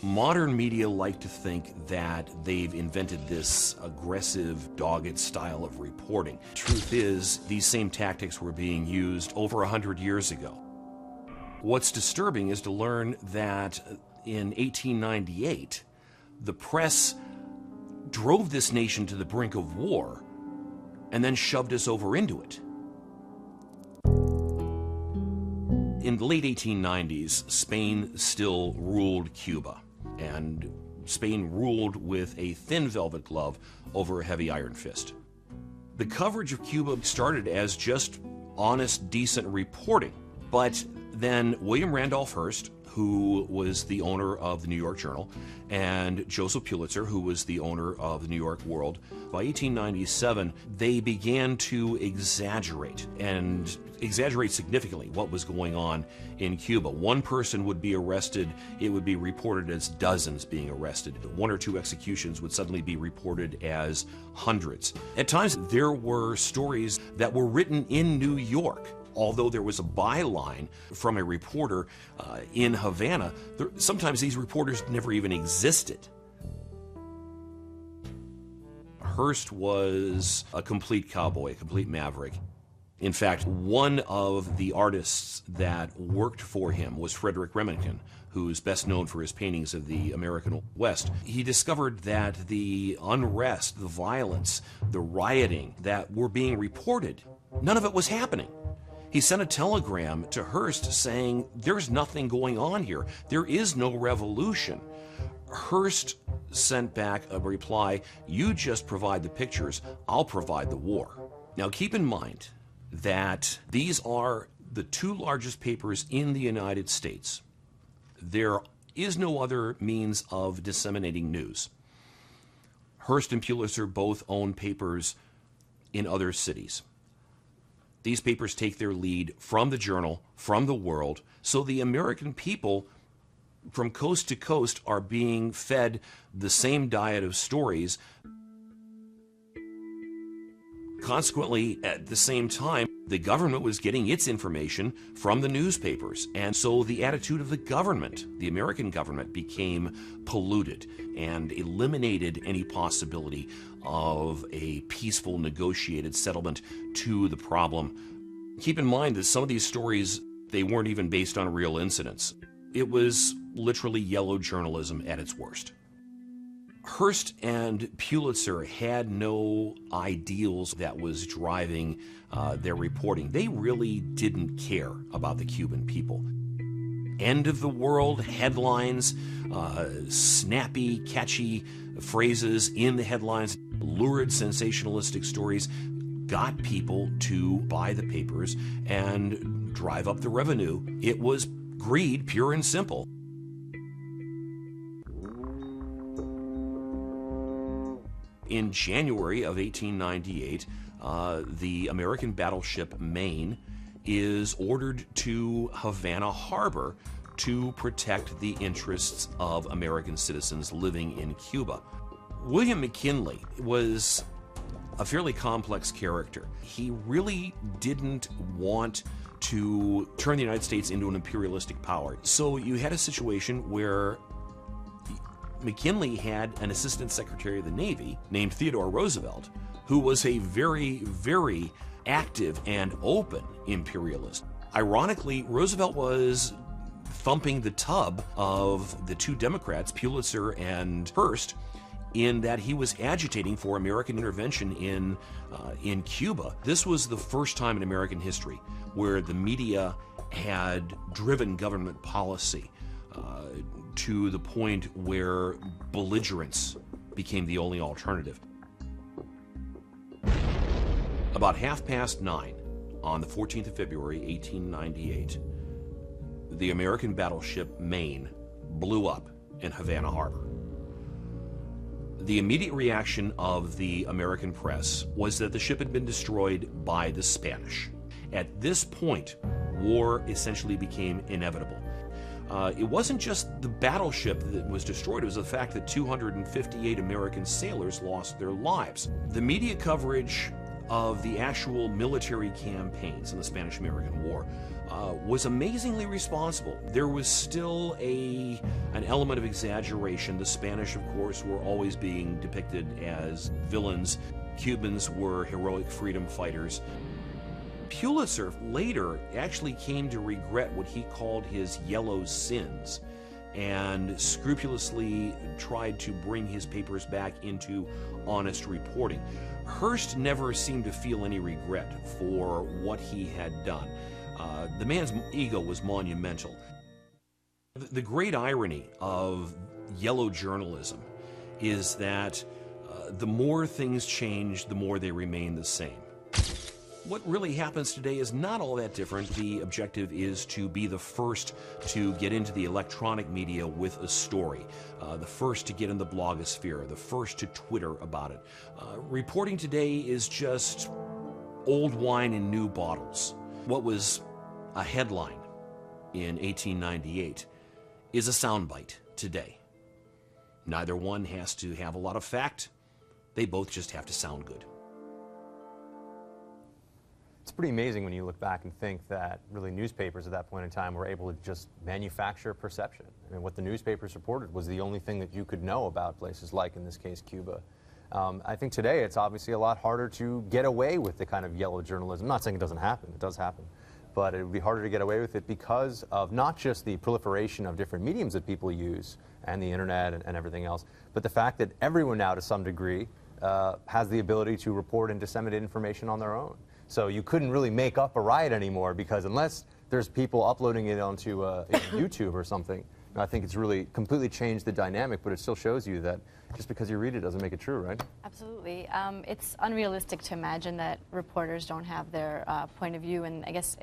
Modern media like to think that they've invented this aggressive, dogged style of reporting. Truth is, these same tactics were being used over 100 years ago. What's disturbing is to learn that in 1898, the press drove this nation to the brink of war and then shoved us over into it. In the late 1890s, Spain still ruled Cuba, and Spain ruled with a thin velvet glove over a heavy iron fist. The coverage of Cuba started as just honest, decent reporting, but then William Randolph Hearst, who was the owner of the New York Journal, and Joseph Pulitzer, who was the owner of the New York World, by 1897, they began to exaggerate, and exaggerate significantly what was going on in Cuba. One person would be arrested, it would be reported as dozens being arrested. One or two executions would suddenly be reported as hundreds. At times, there were stories that were written in New York. Although there was a byline from a reporter in Havana, sometimes these reporters never even existed. Hearst was a complete cowboy, a complete maverick. In fact, one of the artists that worked for him was Frederick Remington, who's best known for his paintings of the American West. He discovered that the unrest, the violence, the rioting that were being reported, none of it was happening. He sent a telegram to Hearst saying, there's nothing going on here. There is no revolution. Hearst sent back a reply, you just provide the pictures, I'll provide the war. Now keep in mind that these are the two largest papers in the United States. There is no other means of disseminating news. Hearst and Pulitzer both own papers in other cities. These papers take their lead from the Journal, from the World, so the American people from coast to coast are being fed the same diet of stories. Consequently, at the same time, the government was getting its information from the newspapers, and so the attitude of the government, the American government, became polluted and eliminated any possibility of a peaceful negotiated settlement to the problem. Keep in mind that some of these stories They weren't even based on real incidents. It was literally yellow journalism at its worst. Hearst and Pulitzer had no ideals that was driving their reporting. They really didn't care about the Cuban people. End of the world headlines, snappy, catchy phrases in the headlines, lurid, sensationalistic stories got people to buy the papers and drive up the revenue. It was greed, pure and simple. In January of 1898, the American battleship Maine is ordered to Havana Harbor to protect the interests of American citizens living in Cuba. William McKinley was a fairly complex character. He really didn't want to turn the United States into an imperialistic power. So you had a situation where McKinley had an assistant secretary of the Navy named Theodore Roosevelt, who was a very, very active and open imperialist. Ironically, Roosevelt was thumping the tub of the two Democrats, Pulitzer and Hearst, in that he was agitating for American intervention in Cuba. This was the first time in American history where the media had driven government policy to the point where belligerence became the only alternative. About 9:30 on the 14th of February, 1898, the American battleship Maine blew up in Havana Harbor. The immediate reaction of the American press was that the ship had been destroyed by the Spanish. At this point, war essentially became inevitable. It wasn't just the battleship that was destroyed, it was the fact that 258 American sailors lost their lives. The media coverage of the actual military campaigns in the Spanish-American War was amazingly responsible. There was still an element of exaggeration. The Spanish, of course, were always being depicted as villains. Cubans were heroic freedom fighters. Pulitzer later actually came to regret what he called his yellow sins and scrupulously tried to bring his papers back into honest reporting. Hearst never seemed to feel any regret for what he had done. The man's ego was monumental. The great irony of yellow journalism is that the more things change, the more they remain the same. What really happens today is not all that different. The objective is to be the first to get into the electronic media with a story, the first to get in the blogosphere, the first to Twitter about it. Reporting today is just old wine in new bottles. What was a headline in 1898 is a soundbite today. Neither one has to have a lot of fact. They both just have to sound good. It's pretty amazing when you look back and think that really newspapers at that point in time were able to just manufacture perception. I mean, what the newspapers reported was the only thing that you could know about places like, in this case, Cuba. I think today it's obviously a lot harder to get away with the kind of yellow journalism. I'm not saying it doesn't happen, it does happen. But it would be harder to get away with it because of not just the proliferation of different mediums that people use and the internet and everything else, but the fact that everyone now to some degree has the ability to report and disseminate information on their own. So you couldn't really make up a riot anymore because unless there's people uploading it onto YouTube or something, I think it's really completely changed the dynamic, but it still shows you that just because you read it doesn't make it true, right? Absolutely. It's unrealistic to imagine that reporters don't have their point of view, and I guess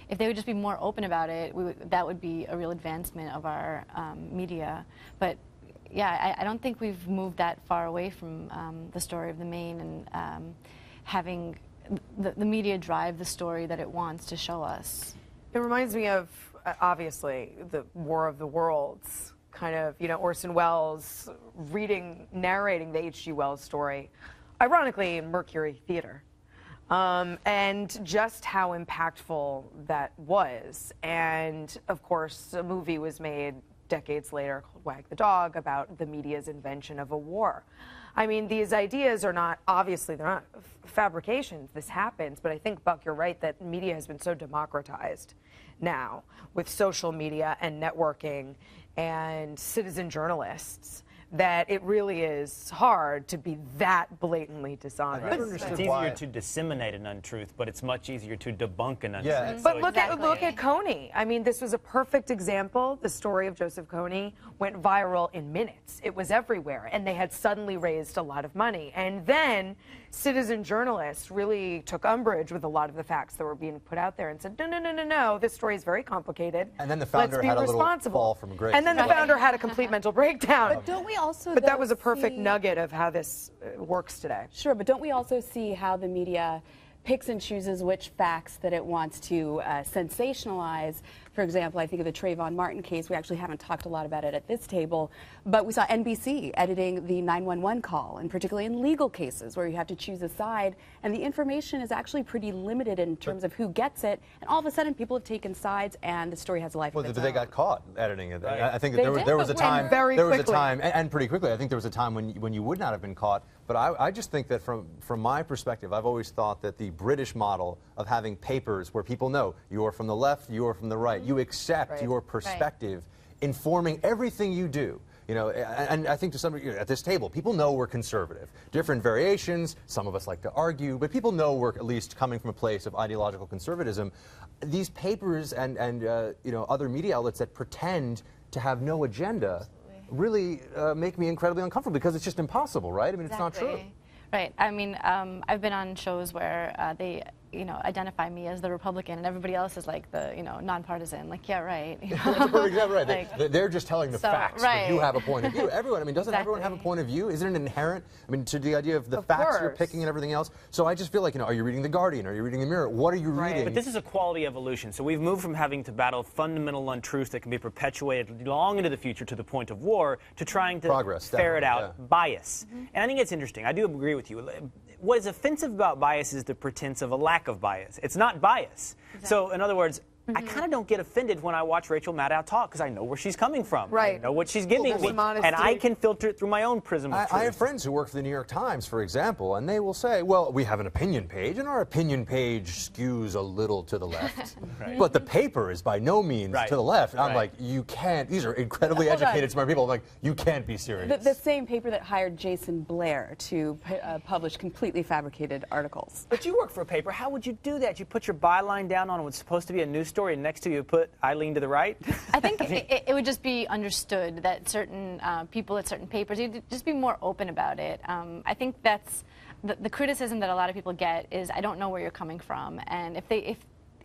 if they would just be more open about it, that would be a real advancement of our media. But yeah, I don't think we've moved that far away from the story of the Maine and having the media drive the story that it wants to show us. It reminds me of, obviously, the War of the Worlds, kind of, you know, Orson Welles narrating the H.G. Wells story, ironically in Mercury Theater, and just how impactful that was. And, of course, a movie was made decades later called Wag the Dog about the media's invention of a war. I mean, these ideas are not, obviously, they're not fabrications. This happens. But I think, Buck, you're right that media has been so democratized now with social media and networking and citizen journalists that it really is hard to be that blatantly dishonest. It's easier to disseminate an untruth, but it's much easier to debunk an untruth. Yeah. But look at Coney. I mean, this was a perfect example. The story of Joseph Coney went viral in minutes. It was everywhere, and they had suddenly raised a lot of money. And then citizen journalists really took umbrage with a lot of the facts that were being put out there and said, no, this story is very complicated. And then the founder had a little fall from grace. And then the founder had a complete mental breakdown. But don't we also? But that was a perfect nugget of how this works today. Sure, but don't we also see how the media picks and chooses which facts that it wants to sensationalize? For example, I think of the Trayvon Martin case. We actually haven't talked a lot about it at this table, but we saw NBC editing the 911 call, and particularly in legal cases where you have to choose a side, and the information is actually pretty limited in terms of who gets it, and all of a sudden people have taken sides and the story has a life of its own. They got caught editing it. Right. I think that there was a time, and pretty quickly, I think there was a time when you would not have been caught. But I just think that from my perspective, I've always thought that the British model of having papers where people know you are from the left, you are from the right, you accept your perspective, informing everything you do. You know, and I think to some degree at this table, people know we're conservative. Different variations, some of us like to argue, but people know we're at least coming from a place of ideological conservatism. These papers and you know, other media outlets that pretend to have no agenda really make me incredibly uncomfortable because it's just impossible, right? I mean, it's not true. Right. I mean, I've been on shows where they, you know, identify me as the Republican, and everybody else is like the, you know, nonpartisan. Like, yeah, right. You know? That's a perfect example, right? Like, they're just telling the facts, but you have a point of view. Everyone, I mean, doesn't everyone have a point of view? Isn't it inherent? I mean, to the idea of the facts you're picking and everything else. So I just feel like, you know, are you reading The Guardian? Are you reading The Mirror? What are you reading? But this is a quality evolution. So we've moved from having to battle fundamental untruths that can be perpetuated long into the future to the point of war to trying to ferret out bias. And I think it's interesting. I do agree with you. What is offensive about bias is the pretense of a lack of bias. It's not bias. Exactly. So, in other words, I kind of don't get offended when I watch Rachel Maddow talk because I know where she's coming from. Right. I know what she's giving me, and I can filter it through my own prism of truth. I have friends who work for the New York Times, for example, and they will say, well, we have an opinion page, and our opinion page skews a little to the left. But the paper is by no means to the left. And I'm like, you can't, these are incredibly educated, smart people. I'm like, you can't be serious. The same paper that hired Jason Blair to publish completely fabricated articles. But you work for a paper. How would you do that? You put your byline down on what's supposed to be a news story, and next to you put I lean to the right? I think it would just be understood that certain people at certain papers, you'd just be more open about it. I think that's the criticism that a lot of people get is I don't know where you're coming from, and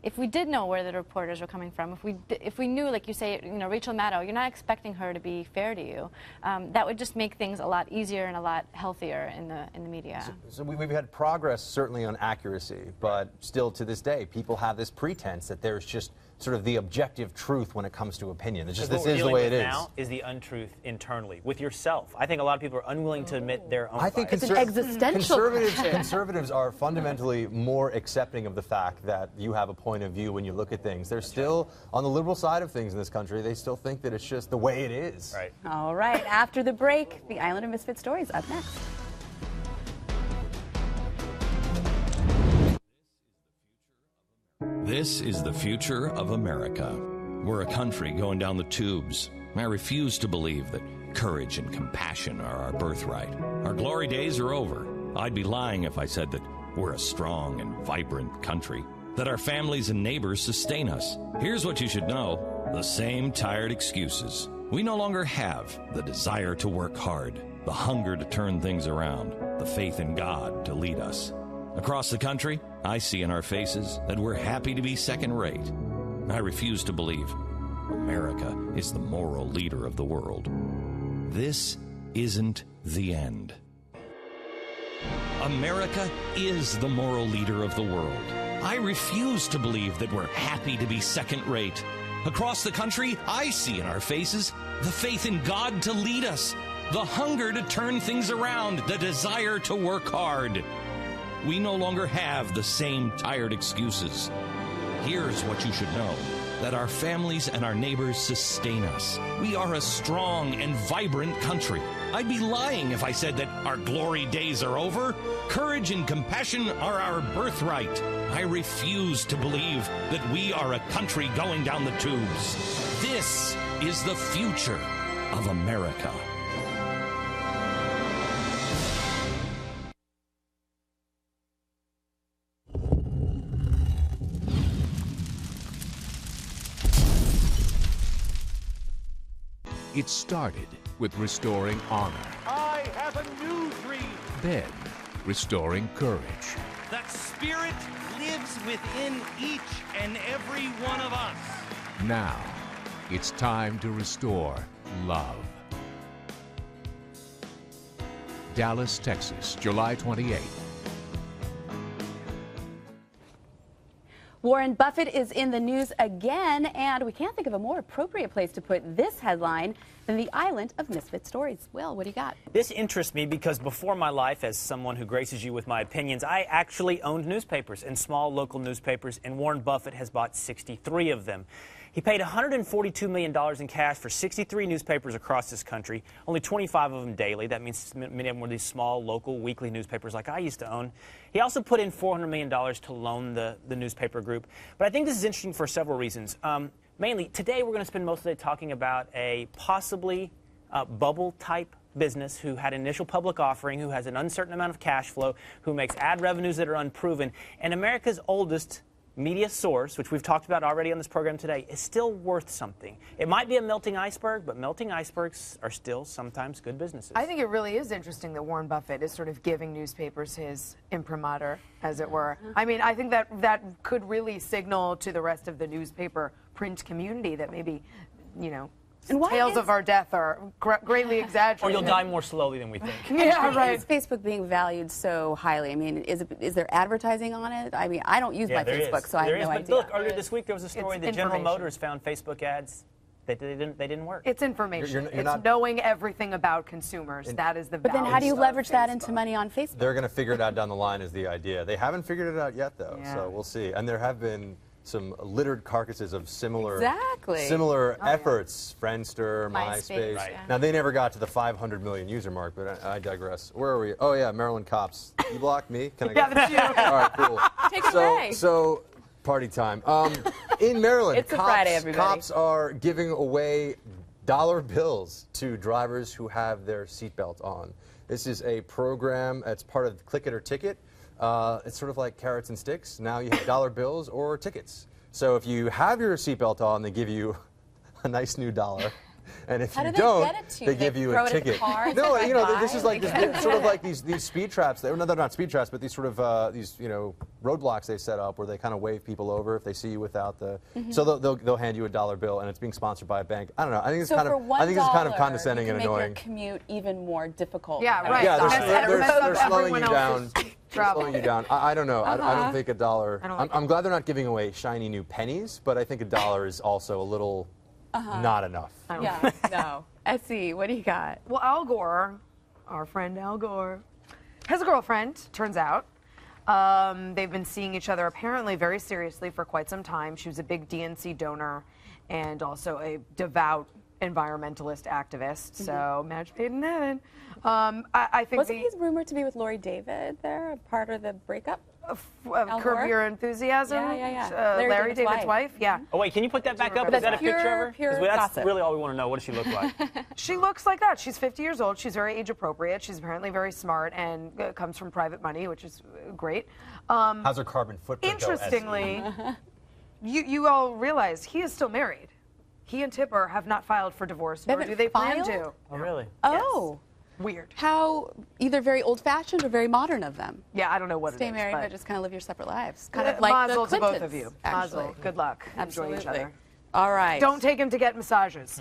if we did know where the reporters were coming from, if we knew, like you say, you know, Rachel Maddow, you're not expecting her to be fair to you. That would just make things a lot easier and a lot healthier in the media. So we've had progress certainly on accuracy, but still to this day, people have this pretense that there's just sort of the objective truth when it comes to opinion. It's just this is the way it is. Now is the untruth internally with yourself. I think a lot of people are unwilling to admit their own. I think it's an existential conservatives are fundamentally more accepting of the fact that you have a point of view when you look at things. They're still on the liberal side of things in this country. They still think that it's just the way it is. Right. All right. After the break, the Island of Misfit Stories up next. This is the future of America. We're a country going down the tubes. I refuse to believe that courage and compassion are our birthright. Our glory days are over. I'd be lying if I said that we're a strong and vibrant country, that our families and neighbors sustain us. Here's what you should know: the same tired excuses. We no longer have the desire to work hard, the hunger to turn things around, the faith in God to lead us. Across the country, I see in our faces that we're happy to be second rate. I refuse to believe America is the moral leader of the world. This isn't the end. America is the moral leader of the world. I refuse to believe that we're happy to be second rate. Across the country, I see in our faces the faith in God to lead us, the hunger to turn things around, the desire to work hard. We no longer have the same tired excuses. Here's what you should know. that our families and our neighbors sustain us. We are a strong and vibrant country. I'd be lying if I said that our glory days are over. Courage and compassion are our birthright. I refuse to believe that we are a country going down the tubes. This is the future of America. It started with restoring honor, I have a news read. then restoring courage, That spirit lives within each and every one of us. now it's time to restore love. Dallas, Texas, July 28th. Warren Buffett is in the news again, and we can't think of a more appropriate place to put this headline than the island of misfit stories. Will, what do you got? This interests me because before my life, as someone who graces you with my opinions, I actually owned newspapers and small local newspapers, and Warren Buffett has bought 63 of them. He paid $142 million in cash for 63 newspapers across this country, only 25 of them daily. That means many of them were these small, local, weekly newspapers like I used to own. He also put in $400 million to loan the newspaper group. But I think this is interesting for several reasons. Mainly, today we're going to spend most of the day talking about a possibly bubble-type business who had an initial public offering, who has an uncertain amount of cash flow, who makes ad revenues that are unproven, and America's oldest media source, which we've talked about already on this program today, is still worth something. It might be a melting iceberg, but melting icebergs are still sometimes good businesses. I think it really is interesting that Warren Buffett is sort of giving newspapers his imprimatur, as it were. I mean, I think that could really signal to the rest of the newspaper print community that maybe, you know, tales of our death are greatly exaggerated. Or you'll die more slowly than we think. Yeah, right. Is Facebook being valued so highly? I mean, is there advertising on it? I mean, I don't use my Facebook, so I have no idea. Look, earlier this week there was a story that General Motors found Facebook ads that they didn't work. It's information. It's knowing everything about consumers. That is the value. But then how do you leverage that into money on Facebook? They're going to figure it out down the line is the idea. They haven't figured it out yet, though, so we'll see. And there have been some littered carcasses of similar efforts, Friendster, MySpace. Right. Now, they never got to the 500 million user mark, but I digress. Where are we? Oh, yeah, Maryland cops. You blocked me? Can I Yeah, that's you. All right, cool. Take it away. So, party time. In Maryland, It's a Friday, everybody. cops are giving away dollar bills to drivers who have their seatbelt on. This is a program that's part of Click It or Ticket. It's sort of like carrots and sticks. Now you have dollar bills or tickets. So if you have your seatbelt on, they give you a nice new dollar. And if you don't, they give you a ticket. No, you know, this is like this, sort of like these speed traps. No, they're not speed traps, but these sort of these roadblocks they set up where they kind of wave people over if they see you without the. So they'll hand you a dollar bill, and it's being sponsored by a bank. I don't know. I think it's kind of condescending and annoying. Make your commute even more difficult. Yeah, right. Yeah, they're slowing you down. Slowing you down. I don't know. I don't think a dollar. I'm glad they're not giving away shiny new pennies, but I think a dollar is also a little not enough. Yeah, no. Essie, what do you got? Well, Al Gore, our friend Al Gore, has a girlfriend, turns out. They've been seeing each other apparently very seriously for quite some time. She was a big DNC donor and also a devout environmentalist activist. So match made in heaven. I think wasn't he rumored to be with Lori David there, part of the breakup? Curb Your Enthusiasm? Yeah. Larry David's wife? Yeah. Oh, wait, can you put that back up? Is that a picture of her? Pure Because that's gossip. really all we want to know. What does she look like? She looks like that. She's 50 years old. She's very age appropriate. She's apparently very smart and comes from private money, which is great. How's her carbon footprint? Interestingly, you all realize he is still married. He and Tipper have not filed for divorce, nor do they plan to. Oh, really? Oh. Weird. How either very old-fashioned or very modern of them. Yeah, I don't know what Stay it is. married, but just kind of live your separate lives. Kind of Mazel like the to Clintons, both of you. actually. Mazel. Good luck. Absolutely. Enjoy each other. All right. Don't take him to get massages.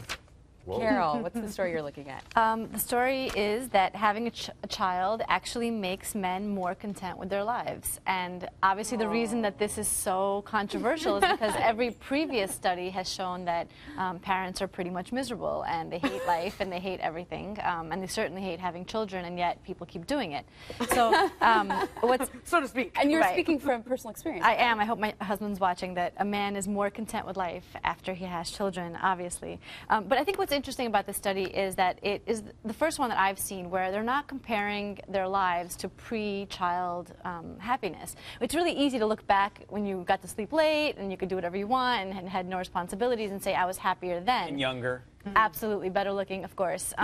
Carol, what's the story you're looking at? The story is that having a child actually makes men more content with their lives. And obviously the reason that this is so controversial is because every previous study has shown that parents are pretty much miserable and they hate life and they hate everything. And they certainly hate having children, and yet people keep doing it. So what's so to speak. And you're Right. speaking from personal experience. I am. I hope my husband's watching that a man is more content with life after he has children, obviously. But I think what's interesting about this study is that it is the first one that I've seen where they're not comparing their lives to pre-child happiness. It's really easy to look back when you got to sleep late and you could do whatever you want and had no responsibilities and say, I was happier then. And younger. Absolutely, better looking, of course.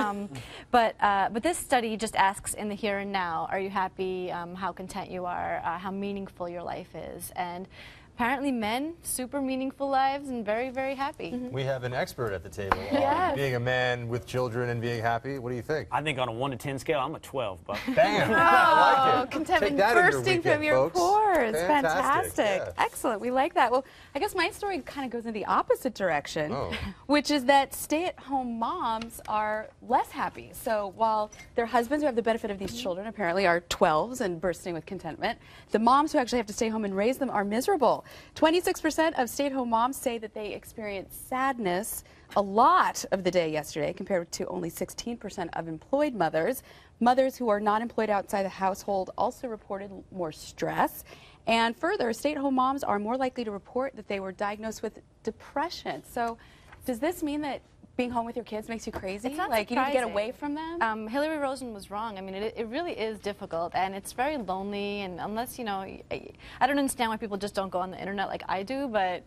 But this study just asks in the here and now, are you happy, how content you are, how meaningful your life is. And apparently men, super meaningful lives and very, very happy. We have an expert at the table on Yes. being a man with children and being happy. What do you think? I think on a 1 to 10 scale, I'm a 12, Buck. Bam! Oh, I like it. contentment Take that in your bursting weekend, from your folks. pores. Fantastic, Fantastic. yeah. Excellent. We like that. Well, I guess my story kind of goes in the opposite direction, Oh. which is that stay-at-home moms are less happy. So while their husbands who have the benefit of these children apparently are 12s and bursting with contentment, the moms who actually have to stay home and raise them are miserable. 26% of stay-at-home moms say that they experience sadness a lot of the day yesterday, compared to only 16% of employed mothers. Mothers who are not employed outside the household also reported more stress. And further, stay-at-home moms are more likely to report that they were diagnosed with depression. So does this mean that being home with your kids makes you crazy? It's not like you need to get surprising. away from them? Hillary Rosen was wrong. I mean, it really is difficult, and it's very lonely. And unless, you know, I don't understand why people just don't go on the internet like I do, but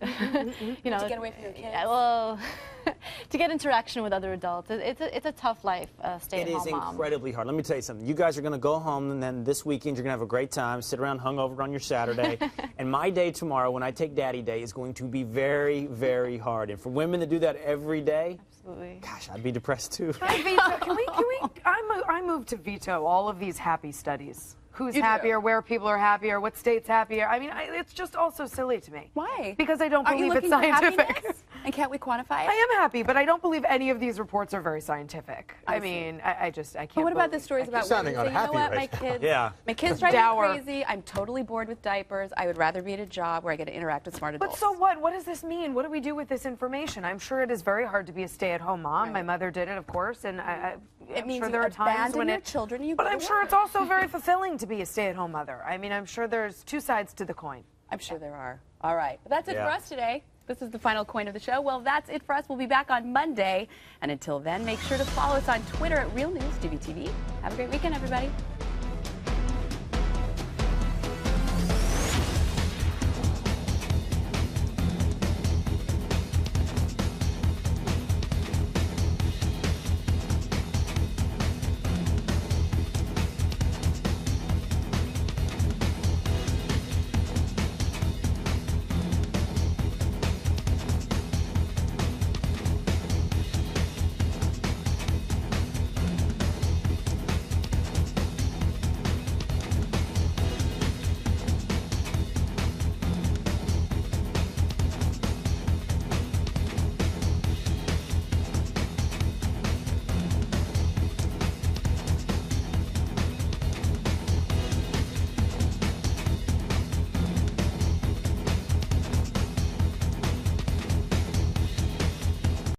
you know, To get away from your kids? Yeah, well, to get interaction with other adults, it's a tough life. It Stay-at-home is mom. incredibly hard. Let me tell you something. You guys are going to go home, and then this weekend you're going to have a great time, sit around hungover on your Saturday. And my day tomorrow, when I take Daddy Day, is going to be very, very hard. And for women to do that every day, absolutely. Gosh, I'd be depressed too. I veto. Can we? I move to veto all of these happy studies. Who's You do. happier, where people are happier, what state's happier. I mean, it's just all so silly to me. Why? Because I don't Aren't you believe it's looking for scientific. happiness? And can't we quantify it? I am happy, but I don't believe any of these reports are very scientific. I see. mean, I can't. But what about the believe- stories I about can't- women who say, you know what, my kids, Yeah. my kids drive Dour. me crazy. I'm totally bored with diapers. I would rather be at a job where I get to interact with smart But adults. so what? What does this mean? What do we do with this information? I'm sure it is very hard to be a stay-at-home mom. My mother did it, of course, and It I'm means sure you there are times abandon when your it. children and you But go I'm to sure work. it's also very fulfilling to be a stay-at-home mother. I mean, I'm sure there's two sides to the coin. I'm sure there are. All right. But that's it Yeah. for us today. This is the final coin of the show. Well, that's it for us. We'll be back on Monday. And until then, make sure to follow us on Twitter at Real News GBTV. Have a great weekend, everybody.